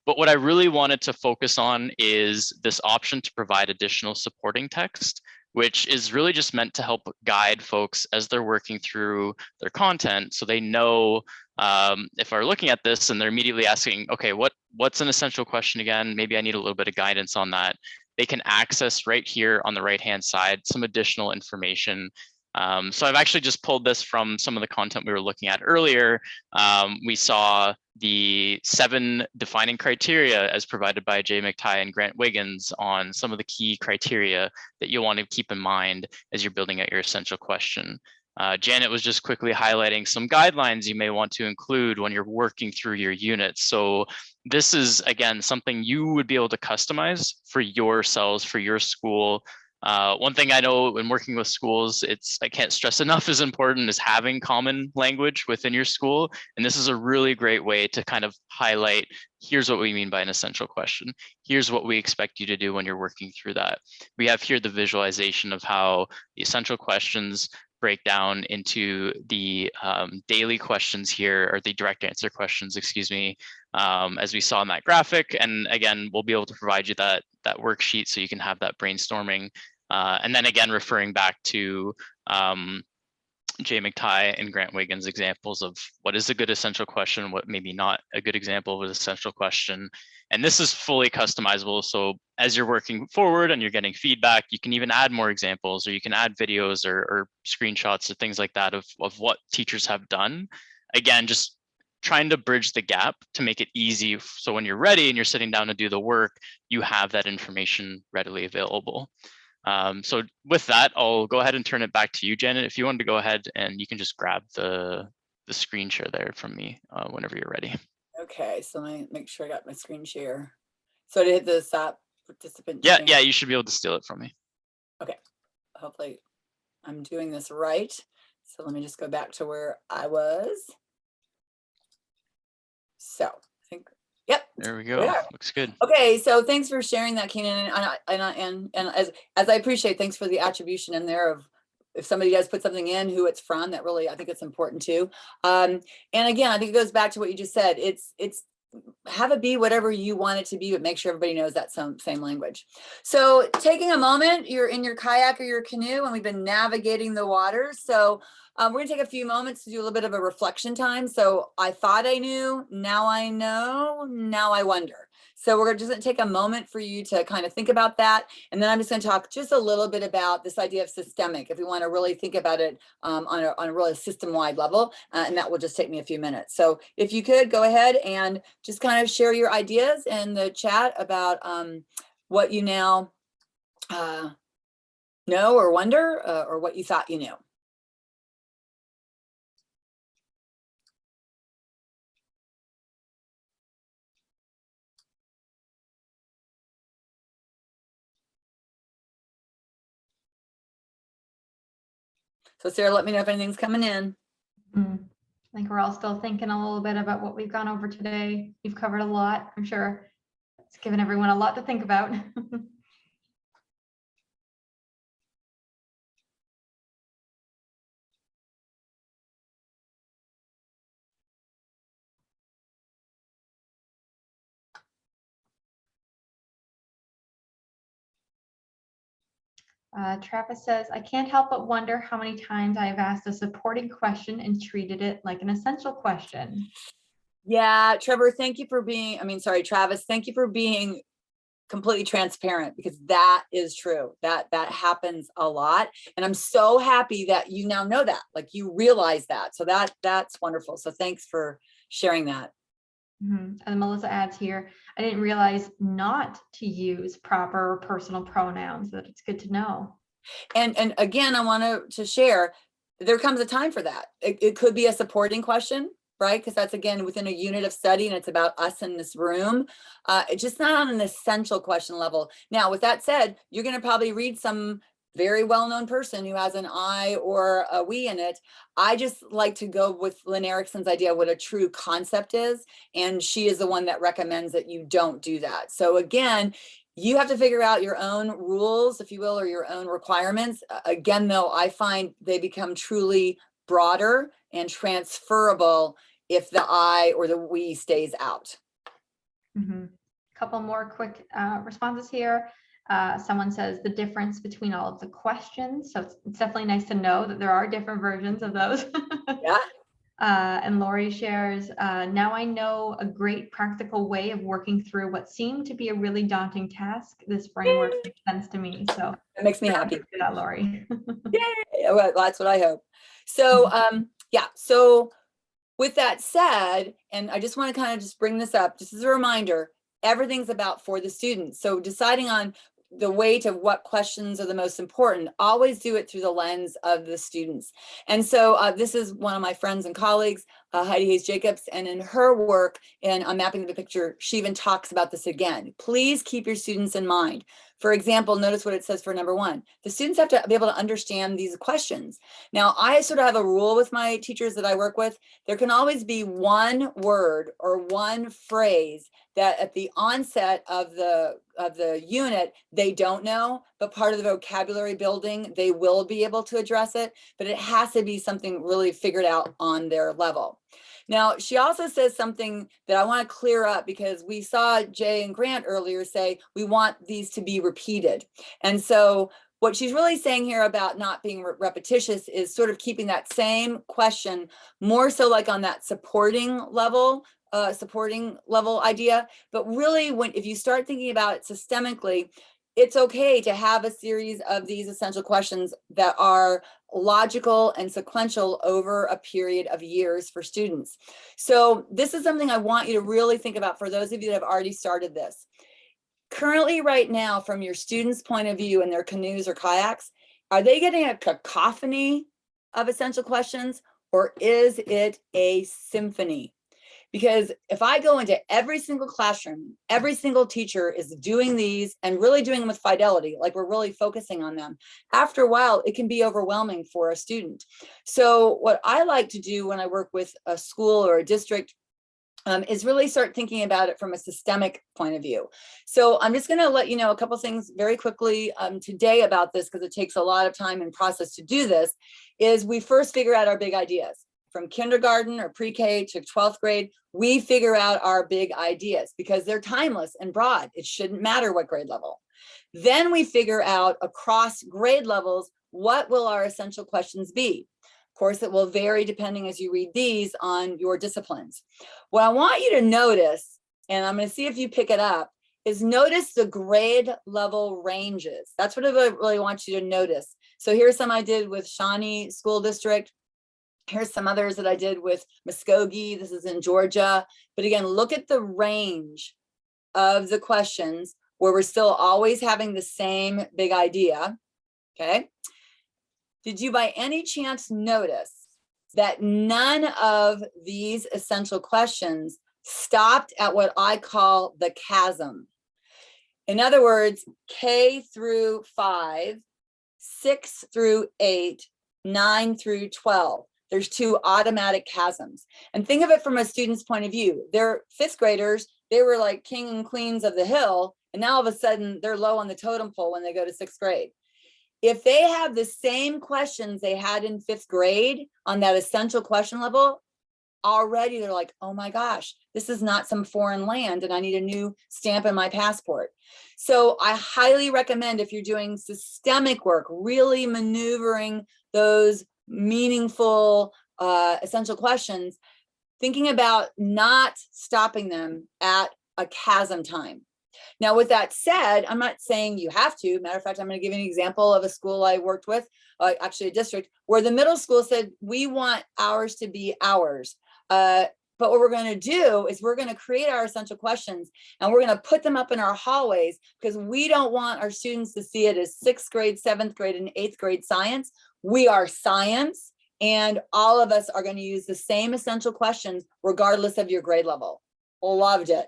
Speaker 3: But what I really wanted to focus on is this option to provide additional supporting text, which is really just meant to help guide folks as they're working through their content, so they know if they're looking at this and they're immediately asking, okay, what's an essential question again? Maybe I need a little bit of guidance on that. They can access right here on the right-hand side some additional information. So I've actually just pulled this from some of the content we were looking at earlier. We saw the 7 defining criteria as provided by Jay McTighe and Grant Wiggins on some of the key criteria that you'll want to keep in mind as you're building out your essential question. Janet was just quickly highlighting some guidelines you may want to include when you're working through your units. So this is, again, something you would be able to customize for yourselves, for your school. One thing I know when working with schools, I can't stress enough is important is having common language within your school. And this is a really great way to kind of highlight, here's what we mean by an essential question. Here's what we expect you to do when you're working through that. We have here the visualization of how the essential questions break down into the daily questions here, or the direct answer questions, excuse me, as we saw in that graphic. And again, we'll be able to provide you that worksheet so you can have that brainstorming. And then again, referring back to Jay McTighe and Grant Wiggins examples of what is a good essential question, what maybe not a good example of an essential question. And this is fully customizable. So as you're working forward and you're getting feedback, you can even add more examples, or you can add videos or screenshots or things like that of what teachers have done. Again, just trying to bridge the gap to make it easy. So when you're ready and you're sitting down to do the work, you have that information readily available. So with that, I'll go ahead and turn it back to you, Janet. If you wanted to go ahead and you can just grab the screen share there from me whenever you're ready.
Speaker 2: Okay, so let me make sure I got my screen share. So to hit the stop participant.
Speaker 3: Yeah, you should be able to steal it from me.
Speaker 2: Okay, hopefully I'm doing this right. So let me just go back to where I was. So I think, yep.
Speaker 3: There we go. Looks good.
Speaker 2: Okay, so thanks for sharing that, Keenan, and as I appreciate, thanks for the attribution in there of if somebody does put something in, who it's from. That really, I think it's important too. And again, I think it goes back to what you just said. It's have it be whatever you want it to be, but make sure everybody knows that same language. So taking a moment, you're in your kayak or your canoe, and we've been navigating the waters. So we're gonna take a few moments to do a little bit of a reflection time. So I thought I knew, now I know, now I wonder. So we're just going to take a moment for you to kind of think about that. And then I'm just going to talk just a little bit about this idea of systemic, if we want to really think about it on a really system-wide level. And that will just take me a few minutes. So if you could go ahead and just kind of share your ideas in the chat about what you now know or wonder, or what you thought you knew. So Sarah, let me know if anything's coming in.
Speaker 1: I think we're all still thinking a little bit about what we've gone over today. You've covered a lot. I'm sure it's given everyone a lot to think about. Travis says, I can't help but wonder how many times I have asked a supporting question and treated it like an essential question.
Speaker 2: Yeah, Trevor, thank you for being, Travis, thank you for being completely transparent, because that is true. That happens a lot. And I'm so happy that you now know that, like you realize that. So that's wonderful. So thanks for sharing that.
Speaker 1: And Melissa adds here, I didn't realize not to use proper personal pronouns, that it's good to know.
Speaker 2: And again, I want to share, there comes a time for that. It could be a supporting question, right? Because that's, again, within a unit of study and it's about us in this room. It's just not on an essential question level. Now, with that said, you're going to probably read some very well-known person who has an I or a we in it. I just like to go with Lin Erickson's idea of what a true concept is. And she is the one that recommends that you don't do that. So again, you have to figure out your own rules, if you will, or your own requirements. Again, though, I find they become truly broader and transferable if the I or the we stays out.
Speaker 1: Couple more quick responses here. Someone says the difference between all of the questions. So it's definitely nice to know that there are different versions of those.
Speaker 2: Yeah.
Speaker 1: And Lori shares, now I know a great practical way of working through what seemed to be a really daunting task. This framework makes sense to me. So
Speaker 2: it makes me happy.
Speaker 1: That, Lori.
Speaker 2: Yay! Well, that's what I hope. So yeah, so with that said, and I just want to kind of just bring this up, just as a reminder, everything's about for the students. So deciding on the weight of what questions are the most important, always do it through the lens of the students. And so this is one of my friends and colleagues, Heidi Hayes Jacobs, and in her work in Mapping the Picture, she even talks about this again. Please keep your students in mind. For example, notice what it says for number 1. The students have to be able to understand these questions. Now, I sort of have a rule with my teachers that I work with. There can always be one word or one phrase that at the onset of the unit, they don't know, but part of the vocabulary building, they will be able to address it, but it has to be something really figured out on their level. Now, she also says something that I want to clear up, because we saw Jay and Grant earlier say, we want these to be repeated. And so what she's really saying here about not being repetitious is sort of keeping that same question more so like on that supporting level idea. But really, if you start thinking about it systemically, it's okay to have a series of these essential questions that are logical and sequential over a period of years for students. So this is something I want you to really think about for those of you that have already started this. Currently, right now, from your students' point of view in their canoes or kayaks, are they getting a cacophony of essential questions, or is it a symphony? Because if I go into every single classroom, every single teacher is doing these and really doing them with fidelity, like we're really focusing on them. After a while, it can be overwhelming for a student. So what I like to do when I work with a school or a district is really start thinking about it from a systemic point of view. So I'm just going to let you know a couple things very quickly today about this, because it takes a lot of time and process to do this, is we first figure out our big ideas. From kindergarten or pre-K to 12th grade, we figure out our big ideas because they're timeless and broad. It shouldn't matter what grade level. Then we figure out across grade levels, what will our essential questions be? Of course, it will vary depending as you read these on your disciplines. What I want you to notice, and I'm going to see if you pick it up, is notice the grade level ranges. That's what I really want you to notice. So here's some I did with Shawnee School District. Here's some others that I did with Muskogee. This is in Georgia. But again, look at the range of the questions where we're still always having the same big idea. Okay. Did you by any chance notice that none of these essential questions stopped at what I call the chasm? In other words, K through 5, 6 through 8, 9 through 12. There's 2 automatic chasms. And think of it from a student's point of view. They're 5th graders. They were like king and queens of the hill. And now all of a sudden they're low on the totem pole when they go to 6th grade. If they have the same questions they had in 5th grade on that essential question level, already they're like, oh my gosh, this is not some foreign land and I need a new stamp in my passport. So I highly recommend, if you're doing systemic work, really maneuvering those meaningful essential questions, thinking about not stopping them at a chasm time. Now, with that said, I'm not saying you have to. Matter of fact, I'm going to give you an example of a school I worked with, actually a district, where the middle school said, we want ours to be ours. But what we're going to do is we're going to create our essential questions and we're going to put them up in our hallways, because we don't want our students to see it as 6th grade, 7th grade, and 8th grade science. We are science, and all of us are going to use the same essential questions regardless of your grade level. Loved it.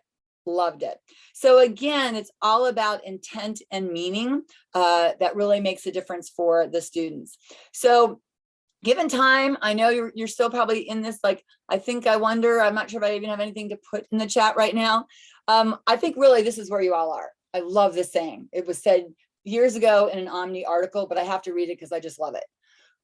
Speaker 2: Loved it. So again, it's all about intent and meaning that really makes a difference for the students. So given time, I know you're still probably in this, like, I think, I wonder, I'm not sure if I even have anything to put in the chat right now. I think really this is where you all are. I love this saying. It was said years ago in an Omni article, but I have to read it because I just love it.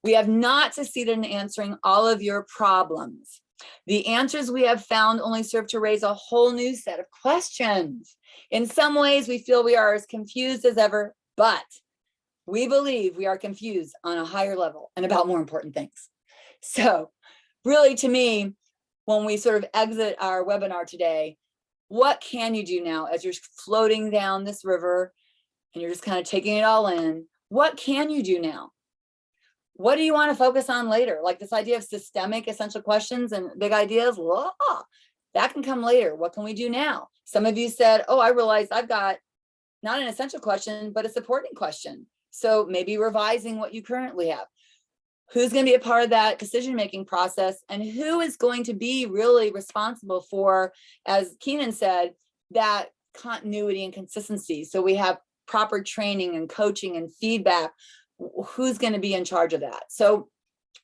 Speaker 2: We have not succeeded in answering all of your problems. The answers we have found only serve to raise a whole new set of questions. In some ways, we feel we are as confused as ever, but we believe we are confused on a higher level and about more important things. So really, to me, when we sort of exit our webinar today, what can you do now as you're floating down this river and you're just kind of taking it all in? What can you do now? What do you want to focus on later? Like this idea of systemic essential questions and big ideas, that can come later. What can we do now? Some of you said, oh, I realized I've got not an essential question, but a supporting question. So maybe revising what you currently have. Who's going to be a part of that decision-making process, and who is going to be really responsible for, as Keenan said, that continuity and consistency? So we have proper training and coaching and feedback. Who's going to be in charge of that? So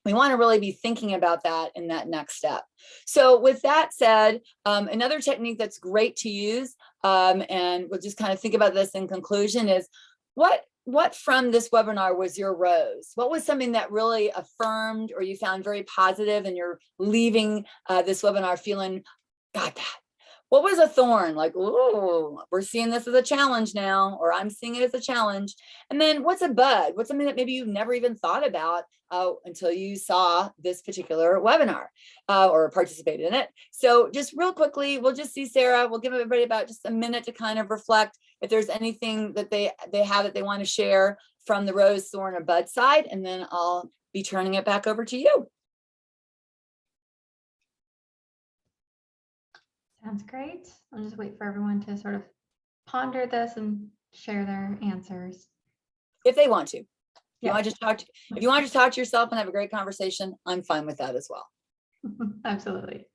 Speaker 2: we want to really be thinking about that in that next step. So with that said, another technique that's great to use, and we'll just kind of think about this in conclusion, is what from this webinar was your rose? What was something that really affirmed or you found very positive and you're leaving this webinar feeling, got that? What was a thorn? Like, oh, we're seeing this as a challenge now, or I'm seeing it as a challenge. And then what's a bug? What's something that maybe you've never even thought about until you saw this particular webinar or participated in it? So just real quickly, we'll just see Sarah. We'll give everybody about just a minute to kind of reflect if there's anything that they have that they want to share from the rose, thorn, or bud side, and then I'll be turning it back over to you.
Speaker 1: Sounds great. I'll just wait for everyone to sort of ponder this and share their answers.
Speaker 2: If they want to.
Speaker 1: Yeah.
Speaker 2: If you want to talk to yourself and have a great conversation, I'm fine with that as well.
Speaker 1: Absolutely.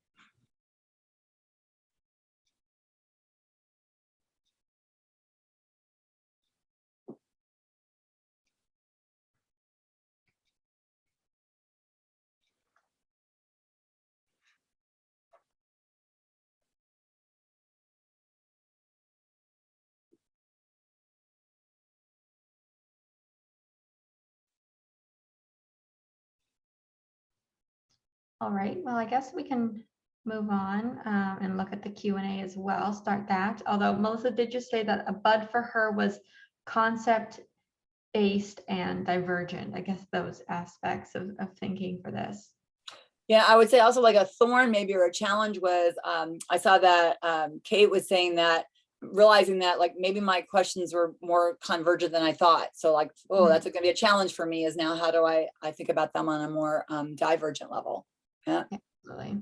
Speaker 1: All right, well, I guess we can move on and look at the Q&A as well, start that. Although Melissa did just say that a bud for her was concept-based and divergent. I guess those aspects of thinking for this.
Speaker 2: Yeah, I would say also like a thorn maybe, or a challenge was, I saw that Kate was saying that realizing that like maybe my questions were more convergent than I thought. So like, oh, that's going to be a challenge for me, is now how do I think about them on a more divergent level. Yeah.
Speaker 1: Absolutely.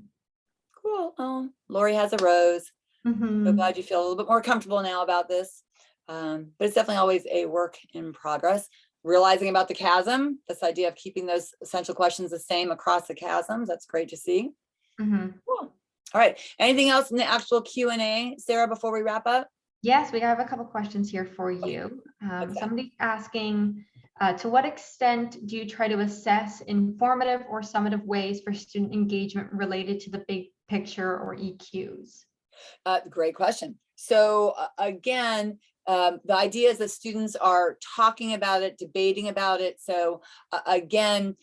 Speaker 2: Cool. Oh, Lori has a rose. So
Speaker 1: Mhm.
Speaker 2: glad you feel a little bit more comfortable now about this. But it's definitely always a work in progress. Realizing about the chasm, this idea of keeping those essential questions the same across the chasms. That's great to see.
Speaker 1: Mhm.
Speaker 2: Cool. All right. Anything else in the actual Q&A, Sarah, before we wrap up?
Speaker 1: Yes, we have a couple questions here for you.
Speaker 2: Okay.
Speaker 1: Somebody's asking, to what extent do you try to assess informative or summative ways for student engagement related to the big picture or EQs?
Speaker 2: Great question. So again, the idea is that students are talking about it, debating about it. So again,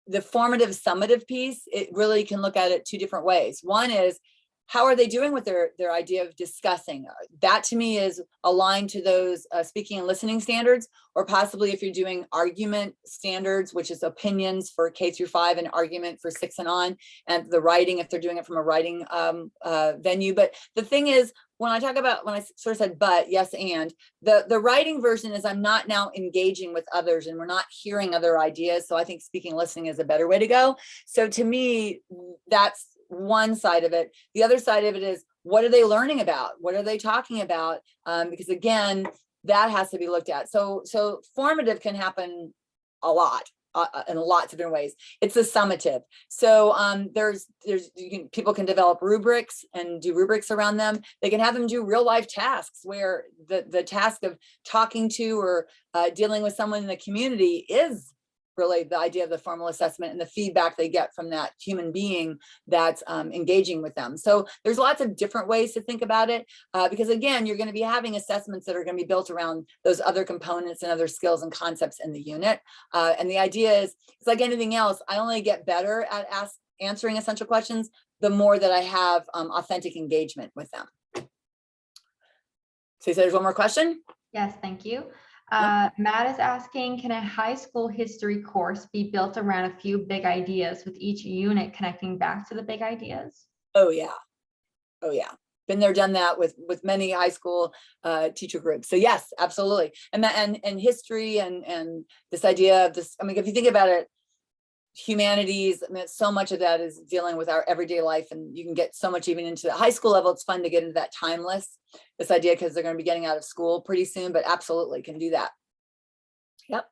Speaker 2: the formative summative piece, it really can look at it two different ways. One is, how are they doing with their idea of discussing? That to me is aligned to those speaking and listening standards, or possibly if you're doing argument standards, which is opinions for K-5 and argument for 6 and on, and the writing, if they're doing it from a writing venue. But the thing is, when I talk about, when I sort of said, but yes, and the writing version is I'm not now engaging with others and we're not hearing other ideas. So I think speaking and listening is a better way to go. So to me, that's one side of it. The other side of it is, what are they learning about? What are they talking about? Because again, that has to be looked at. So formative can happen a lot. In lots of different ways. It's a summative. So people can develop rubrics and do rubrics around them. They can have them do real life tasks where the task of talking to or dealing with someone in the community is really the idea of the formal assessment and the feedback they get from that human being that's engaging with them. So there's lots of different ways to think about it, because again, you're going to be having assessments that are going to be built around those other components and other skills and concepts in the unit. And the idea is, it's like anything else, I only get better at answering essential questions the more that I have authentic engagement with them. So you said there's one more question?
Speaker 1: Yes, thank you.
Speaker 2: Yep.
Speaker 1: Matt is asking, can a high school history course be built around a few big ideas with each unit connecting back to the big ideas?
Speaker 2: Oh yeah. Oh yeah. Been there, done that with many high school teacher groups. So yes, absolutely. And that and history and this idea of this, I mean, if you think about it, humanities, I mean, so much of that is dealing with our everyday life, and you can get so much even into the high school level. It's fun to get into that timeless, this idea, because they're going to be getting out of school pretty soon, but absolutely can do that. Yep.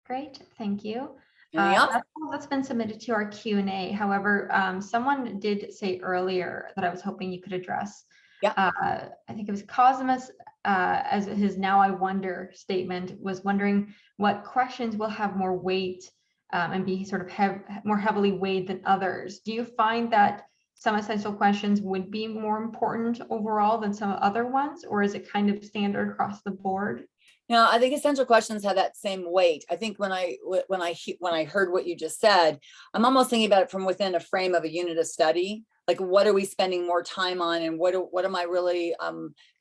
Speaker 1: Great, thank you.
Speaker 2: Anything else?
Speaker 1: That's all that's been submitted to our Q&A. However, someone did say earlier that I was hoping you could address.
Speaker 2: Yeah.
Speaker 1: I think it was Cosmus, as his "now I wonder" statement, was wondering what questions will have more weight and be sort of more heavily weighed than others. Do you find that some essential questions would be more important overall than some other ones, or is it kind of standard across the board?
Speaker 2: No, I think essential questions have that same weight. I think when I heard what you just said, I'm almost thinking about it from within a frame of a unit of study. Like, what are we spending more time on, and what am I really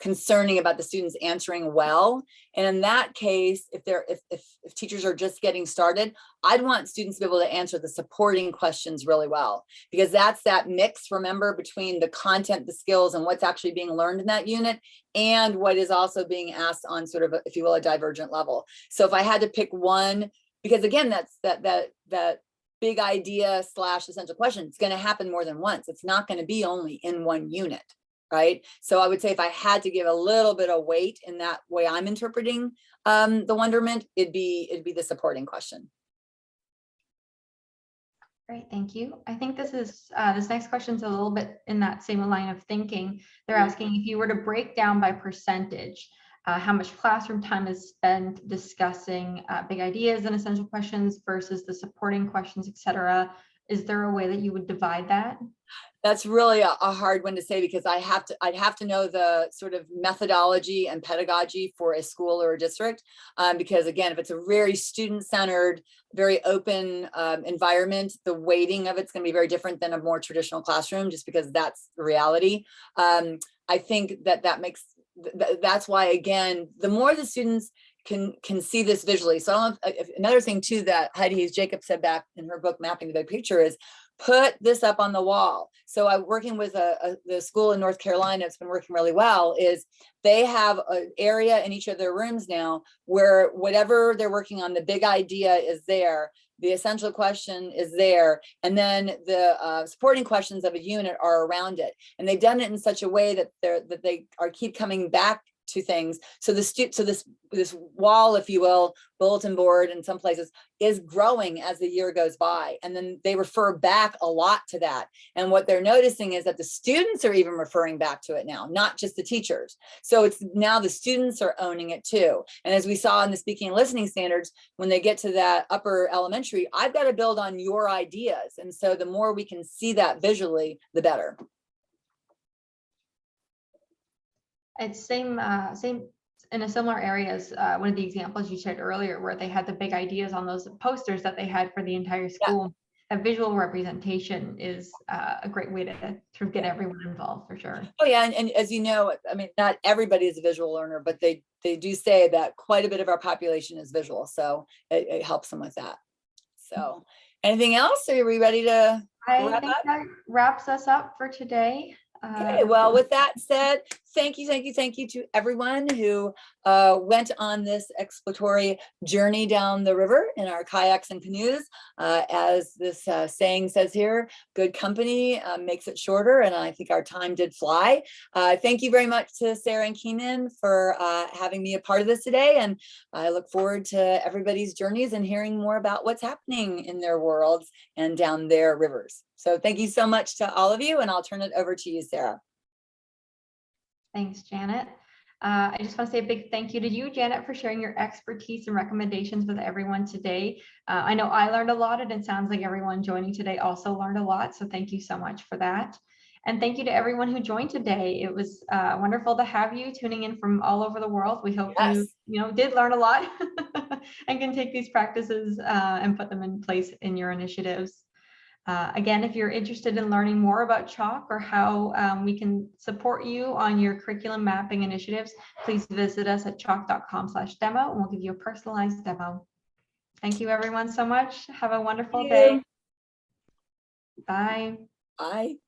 Speaker 2: concerning about the students answering well? And in that case, if teachers are just getting started, I'd want students to be able to answer the supporting questions really well, because that's that mix, remember, between the content, the skills, and what's actually being learned in that unit, and what is also being asked on sort of, if you will, a divergent level. So if I had to pick one, because again, that's that big idea / essential question, it's going to happen more than once. It's not going to be only in one unit, right? So I would say if I had to give a little bit of weight in that way I'm interpreting the wonderment, it'd be the supporting question.
Speaker 1: Great, thank you. I think this next question is a little bit in that same line of thinking. They're asking, if you were to break down by percentage, how much classroom time is spent discussing big ideas and essential questions versus the supporting questions, etc. Is there a way that you would divide that?
Speaker 2: That's really a hard one to say, because I'd have to know the sort of methodology and pedagogy for a school or a district. Because again, if it's a very student-centered, very open environment, the weighting of it's going to be very different than a more traditional classroom, just because that's the reality. I think that's why, again, the more the students can see this visually. So I don't know another thing too that Heidi Jacobs said back in her book, Mapping the Big Picture, is put this up on the wall. So I'm working with the school in North Carolina. It's been working really well. Is they have an area in each of their rooms now where whatever they're working on, the big idea is there, the essential question is there, and then the supporting questions of a unit are around it. And they've done it in such a way that they keep coming back to things. So this wall, if you will, bulletin board in some places is growing as the year goes by. And then they refer back a lot to that. And what they're noticing is that the students are even referring back to it now, not just the teachers. So it's now the students are owning it too. And as we saw in the speaking and listening standards, when they get to that upper elementary, I've got to build on your ideas. And so the more we can see that visually, the better.
Speaker 1: It's same in a similar areas. One of the examples you shared earlier, where they had the big ideas on those posters that they had for the entire school. Yeah. A visual representation is a great way to sort of get everyone involved, for sure.
Speaker 2: Oh yeah, and as you know, I mean, not everybody is a visual learner, but they do say that quite a bit of our population is visual, so it helps them with that. So, anything else? Are we ready to
Speaker 1: wrap up? That wraps us up for today.
Speaker 2: Okay, well, with that said, thank you to everyone who went on this exploratory journey down the river in our kayaks and canoes. As this saying says here, good company makes it shorter, and I think our time did fly. Thank you very much to Sarah and Keenan for having me a part of this today, and I look forward to everybody's journeys and hearing more about what's happening in their worlds and down their rivers. So thank you so much to all of you, and I'll turn it over to you, Sarah.
Speaker 1: Thanks, Janet. I just want to say a big thank you to you, Janet, for sharing your expertise and recommendations with everyone today. I know I learned a lot, and it sounds like everyone joining today also learned a lot. So thank you so much for that. And thank you to everyone who joined today. It was wonderful to have you tuning in from all over the world. We hope you did learn a lot and can take these practices and put them in place in your initiatives. Again, if you're interested in learning more about Chalk or how we can support you on your curriculum mapping initiatives, please visit us at chalk.com/demo, and we'll give you a personalized demo. Thank you, everyone, so much. Have a wonderful day. Bye.
Speaker 2: Bye.